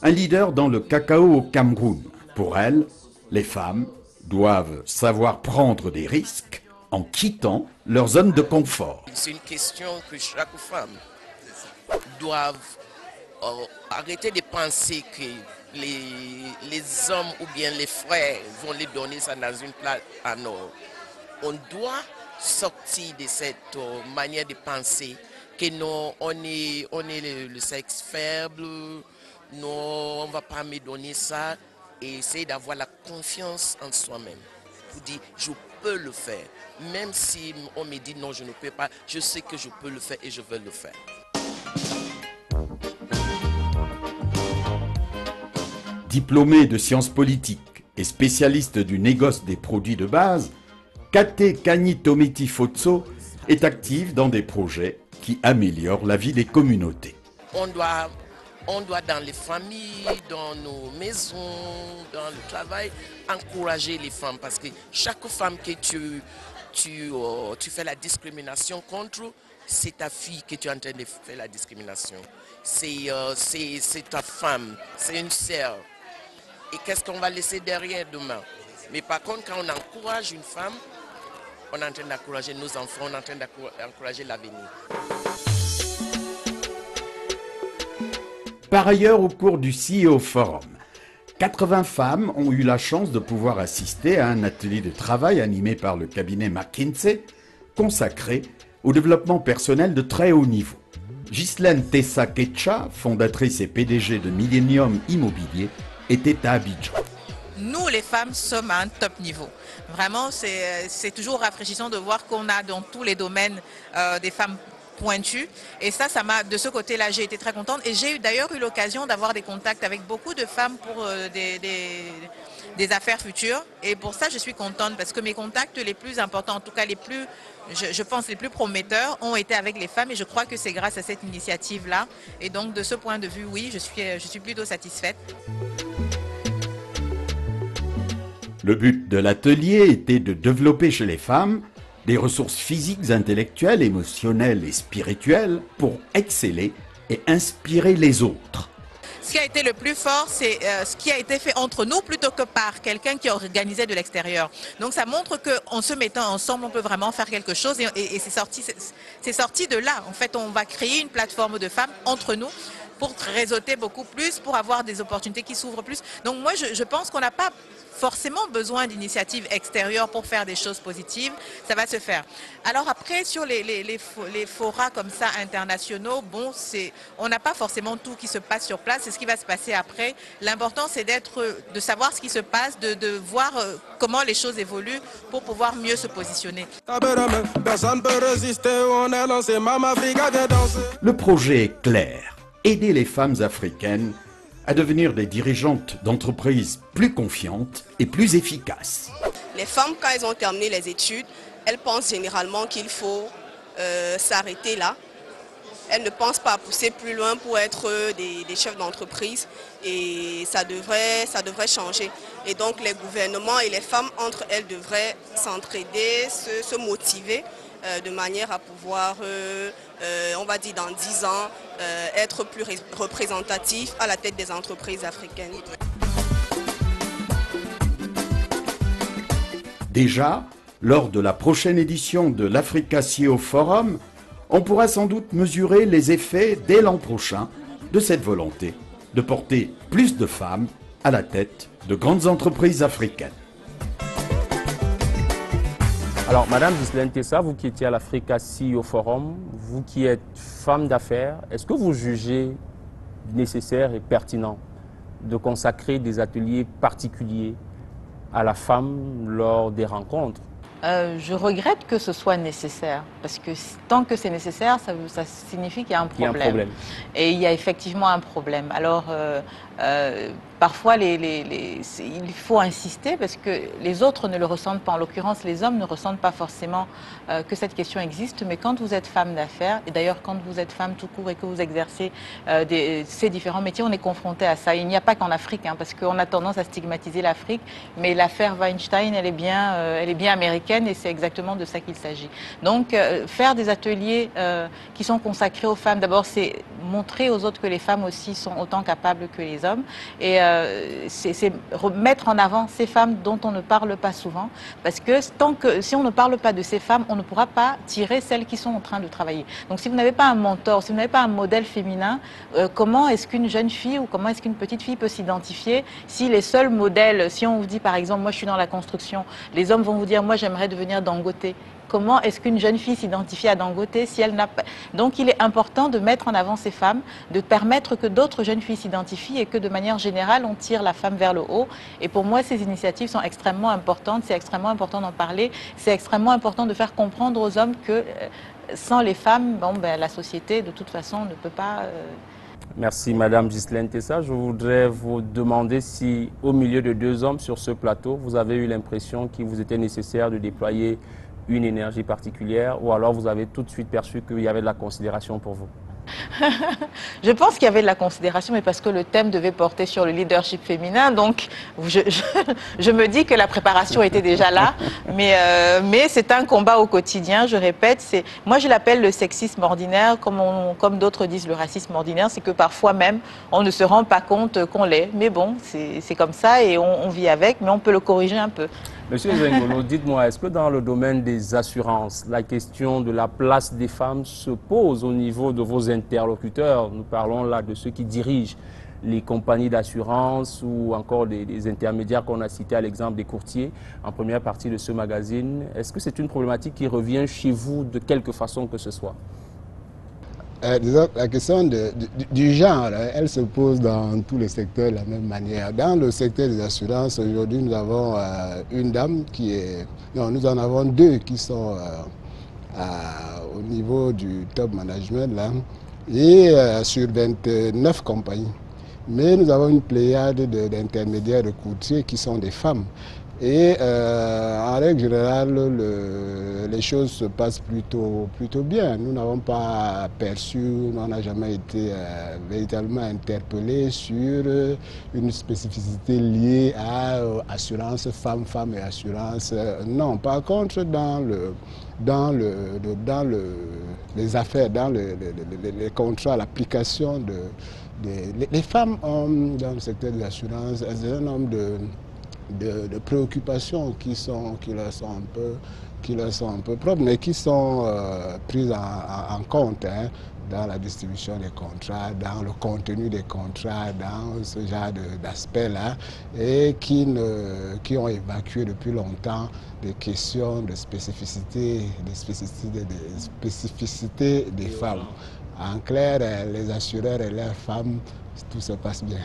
un leader dans le cacao au Cameroun. Pour elle, les femmes doivent savoir prendre des risques en quittant leur zone de confort. C'est une question que chaque femme doit arrêter de penser que les hommes ou bien les frères vont les donner ça dans une place en or. On doit sortir de cette manière de penser que non, on est le sexe faible, non, on ne va pas me donner ça, et essayer d'avoir la confiance en soi-même. Pour dire, je peux le faire. Même si on me dit non, je ne peux pas, je sais que je peux le faire et je veux le faire. Diplômée de sciences politiques et spécialiste du négoce des produits de base, Kate Kani-Tometi Fotso est active dans des projets qui améliorent la vie des communautés. On doit dans les familles, dans nos maisons, dans le travail, encourager les femmes. Parce que chaque femme que tu fais la discrimination contre, c'est ta fille que tu es en train de faire la discrimination. C'est ta femme, c'est une sœur. Et qu'est-ce qu'on va laisser derrière demain? Mais par contre, quand on encourage une femme, on est en train d'encourager nos enfants, on est en train d'encourager l'avenir. Par ailleurs, au cours du CEO Forum, 80 femmes ont eu la chance de pouvoir assister à un atelier de travail animé par le cabinet McKinsey, consacré au développement personnel de très haut niveau. Ghislaine Tessa-Ketcha, fondatrice et PDG de Millennium Immobilier, était à Abidjan. Nous, les femmes, sommes à un top niveau. Vraiment, c'est toujours rafraîchissant de voir qu'on a dans tous les domaines des femmes pointues. Et ça m'a, de ce côté-là, j'ai été très contente. Et j'ai d'ailleurs eu l'occasion d'avoir des contacts avec beaucoup de femmes pour des affaires futures. Et pour ça, je suis contente parce que mes contacts les plus importants, en tout cas les plus, je pense les plus prometteurs, ont été avec les femmes. Et je crois que c'est grâce à cette initiative-là. Et donc, de ce point de vue, oui, je suis plutôt satisfaite. Le but de l'atelier était de développer chez les femmes des ressources physiques, intellectuelles, émotionnelles et spirituelles pour exceller et inspirer les autres. Ce qui a été le plus fort, c'est ce qui a été fait entre nous plutôt que par quelqu'un qui organisait de l'extérieur. Donc ça montre qu'en se mettant ensemble, on peut vraiment faire quelque chose et c'est sorti de là. En fait, on va créer une plateforme de femmes entre nous pour réseauter beaucoup plus, pour avoir des opportunités qui s'ouvrent plus. Donc moi, je pense qu'on n'a pas forcément besoin d'initiatives extérieures pour faire des choses positives, ça va se faire. Alors après, sur les forats comme ça internationaux, bon, on n'a pas forcément tout qui se passe sur place, c'est ce qui va se passer après. L'important, c'est de savoir ce qui se passe, de voir comment les choses évoluent pour pouvoir mieux se positionner. Le projet est clair, aider les femmes africaines à devenir des dirigeantes d'entreprises plus confiantes et plus efficaces. Les femmes, quand elles ont terminé les études, elles pensent généralement qu'il faut s'arrêter là. Elles ne pensent pas à pousser plus loin pour être des chefs d'entreprise et ça devrait changer. Et donc les gouvernements et les femmes entre elles devraient s'entraider, se motiver de manière à pouvoir, on va dire dans 10 ans, être plus représentatif à la tête des entreprises africaines. Déjà, lors de la prochaine édition de l'Africa CEO Forum, on pourra sans doute mesurer les effets dès l'an prochain de cette volonté de porter plus de femmes à la tête de grandes entreprises africaines. Alors, Madame Ghislaine Tessa, vous qui étiez à l'Africa CEO Forum, vous qui êtes femme d'affaires, est-ce que vous jugez nécessaire et pertinent de consacrer des ateliers particuliers à la femme lors des rencontres? Je regrette que ce soit nécessaire, parce que tant que c'est nécessaire, ça signifie qu'il y a un problème. Il y a un problème. Et il y a effectivement un problème. Alors, parfois, il faut insister, parce que les autres ne le ressentent pas. En l'occurrence, les hommes ne ressentent pas forcément que cette question existe, mais quand vous êtes femme d'affaires, et d'ailleurs quand vous êtes femme tout court et que vous exercez ces différents métiers, on est confronté à ça. Il n'y a pas qu'en Afrique, hein, parce qu'on a tendance à stigmatiser l'Afrique, mais l'affaire Weinstein, elle est bien américaine, et c'est exactement de ça qu'il s'agit. Donc, faire des ateliers qui sont consacrés aux femmes, d'abord, c'est montrer aux autres que les femmes aussi sont autant capables que les hommes. hommes. Et c'est mettre en avant ces femmes dont on ne parle pas souvent. Parce que si on ne parle pas de ces femmes, on ne pourra pas tirer celles qui sont en train de travailler. Donc si vous n'avez pas un mentor, si vous n'avez pas un modèle féminin, comment est-ce qu'une jeune fille ou comment est-ce qu'une petite fille peut s'identifier si les seuls modèles, si on vous dit par exemple, moi je suis dans la construction, les hommes vont vous dire, moi j'aimerais devenir Dangote. Comment est-ce qu'une jeune fille s'identifie à Dangote si elle n'a pas... Donc il est important de mettre en avant ces femmes, de permettre que d'autres jeunes filles s'identifient et que de manière générale, on tire la femme vers le haut. Et pour moi, ces initiatives sont extrêmement importantes, c'est extrêmement important d'en parler, c'est extrêmement important de faire comprendre aux hommes que sans les femmes, la société de toute façon ne peut pas... Merci Madame Ghislaine Tessa. Je voudrais vous demander si au milieu de deux hommes sur ce plateau, vous avez eu l'impression qu'il vous était nécessaire de déployer une énergie particulière ou alors vous avez tout de suite perçu qu'il y avait de la considération pour vous? Je pense qu'il y avait de la considération, mais parce que le thème devait porter sur le leadership féminin, donc je me dis que la préparation était déjà là, mais c'est un combat au quotidien, je répète. Moi je l'appelle le sexisme ordinaire, comme d'autres disent le racisme ordinaire, c'est que parfois même on ne se rend pas compte qu'on l'est, mais bon, c'est comme ça et on vit avec, mais on peut le corriger un peu. Monsieur Zengolo, dites-moi, est-ce que dans le domaine des assurances, la question de la place des femmes se pose au niveau de vos interlocuteurs? Nous parlons là de ceux qui dirigent les compagnies d'assurance ou encore des intermédiaires qu'on a cités à l'exemple des courtiers en première partie de ce magazine. Est-ce que c'est une problématique qui revient chez vous de quelque façon que ce soit? Disons, la question du genre, elle se pose dans tous les secteurs de la même manière. Dans le secteur des assurances, aujourd'hui, nous avons une dame qui est... Non, nous en avons deux qui sont au niveau du top management, là, et sur 29 compagnies. Mais nous avons une pléiade d'intermédiaires, de courtiers qui sont des femmes. Et en règle générale, les choses se passent plutôt bien. Nous n'avons pas perçu, on n'a jamais été véritablement interpellés sur une spécificité liée à assurance femmes et assurance. Non, par contre, dans les affaires, dans les contrats, l'application les femmes ont, dans le secteur de l'assurance, un certain nombre de préoccupations qui leur sont un peu propres, mais qui sont prises en compte dans la distribution des contrats, dans le contenu des contrats, dans ce genre d'aspects-là, et qui ont évacué depuis longtemps des questions de spécificité des femmes. En clair, les assureurs et leurs femmes, tout se passe bien.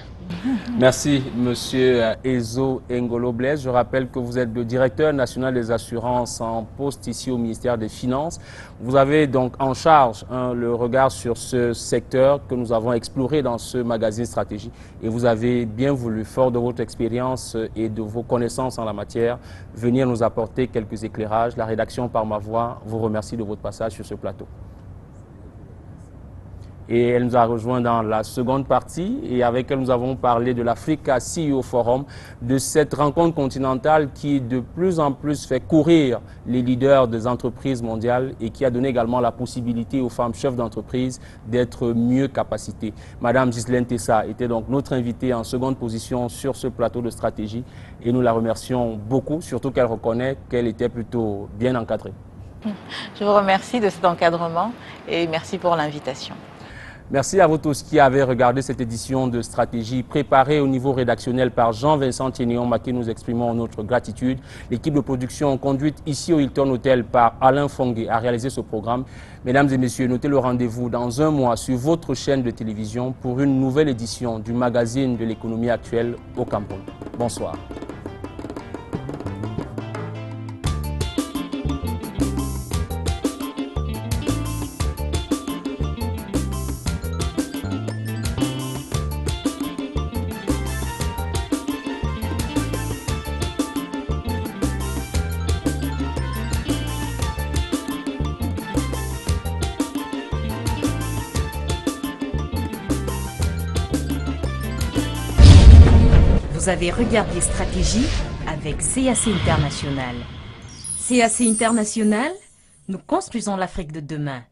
Merci, Monsieur Ezo Engolo Blaise. Je rappelle que vous êtes le directeur national des assurances en poste ici au ministère des Finances. Vous avez donc en charge le regard sur ce secteur que nous avons exploré dans ce magazine Stratégie. Et vous avez bien voulu, fort de votre expérience et de vos connaissances en la matière, venir nous apporter quelques éclairages. La rédaction par ma voix vous remercie de votre passage sur ce plateau. Et elle nous a rejoint dans la seconde partie et avec elle nous avons parlé de l'Africa CEO Forum, de cette rencontre continentale qui de plus en plus fait courir les leaders des entreprises mondiales et qui a donné également la possibilité aux femmes chefs d'entreprise d'être mieux capacitées. Madame Ghislaine Tessa était donc notre invitée en seconde position sur ce plateau de stratégie et nous la remercions beaucoup, surtout qu'elle reconnaît qu'elle était plutôt bien encadrée. Je vous remercie de cet encadrement et merci pour l'invitation. Merci à vous tous qui avez regardé cette édition de Stratégie préparée au niveau rédactionnel par Jean-Vincent Tiénéon, à qui nous exprimons notre gratitude. L'équipe de production conduite ici au Hilton Hotel par Alain Fongué a réalisé ce programme. Mesdames et messieurs, notez le rendez-vous dans un mois sur votre chaîne de télévision pour une nouvelle édition du magazine de l'économie actuelle au Cameroun. Bonsoir. Vous avez regardé Stratégie avec CAC International. CAC International, nous construisons l'Afrique de demain.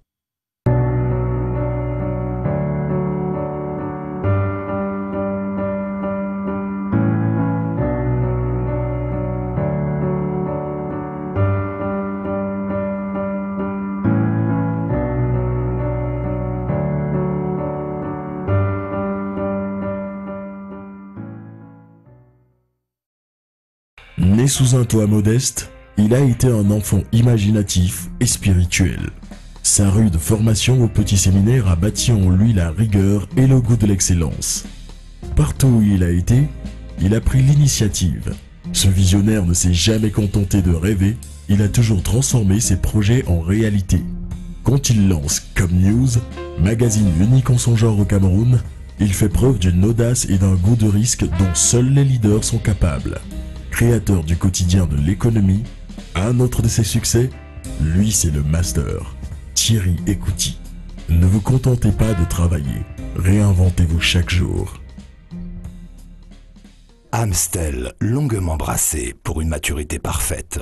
Né sous un toit modeste, il a été un enfant imaginatif et spirituel. Sa rude formation au petit séminaire a bâti en lui la rigueur et le goût de l'excellence. Partout où il a été, il a pris l'initiative. Ce visionnaire ne s'est jamais contenté de rêver, il a toujours transformé ses projets en réalité. Quand il lance Comme News, magazine unique en son genre au Cameroun, il fait preuve d'une audace et d'un goût de risque dont seuls les leaders sont capables. Créateur du quotidien de l'économie, un autre de ses succès, lui c'est le master, Thierry Ekouti. Ne vous contentez pas de travailler, réinventez-vous chaque jour. Amstel, longuement brassé pour une maturité parfaite.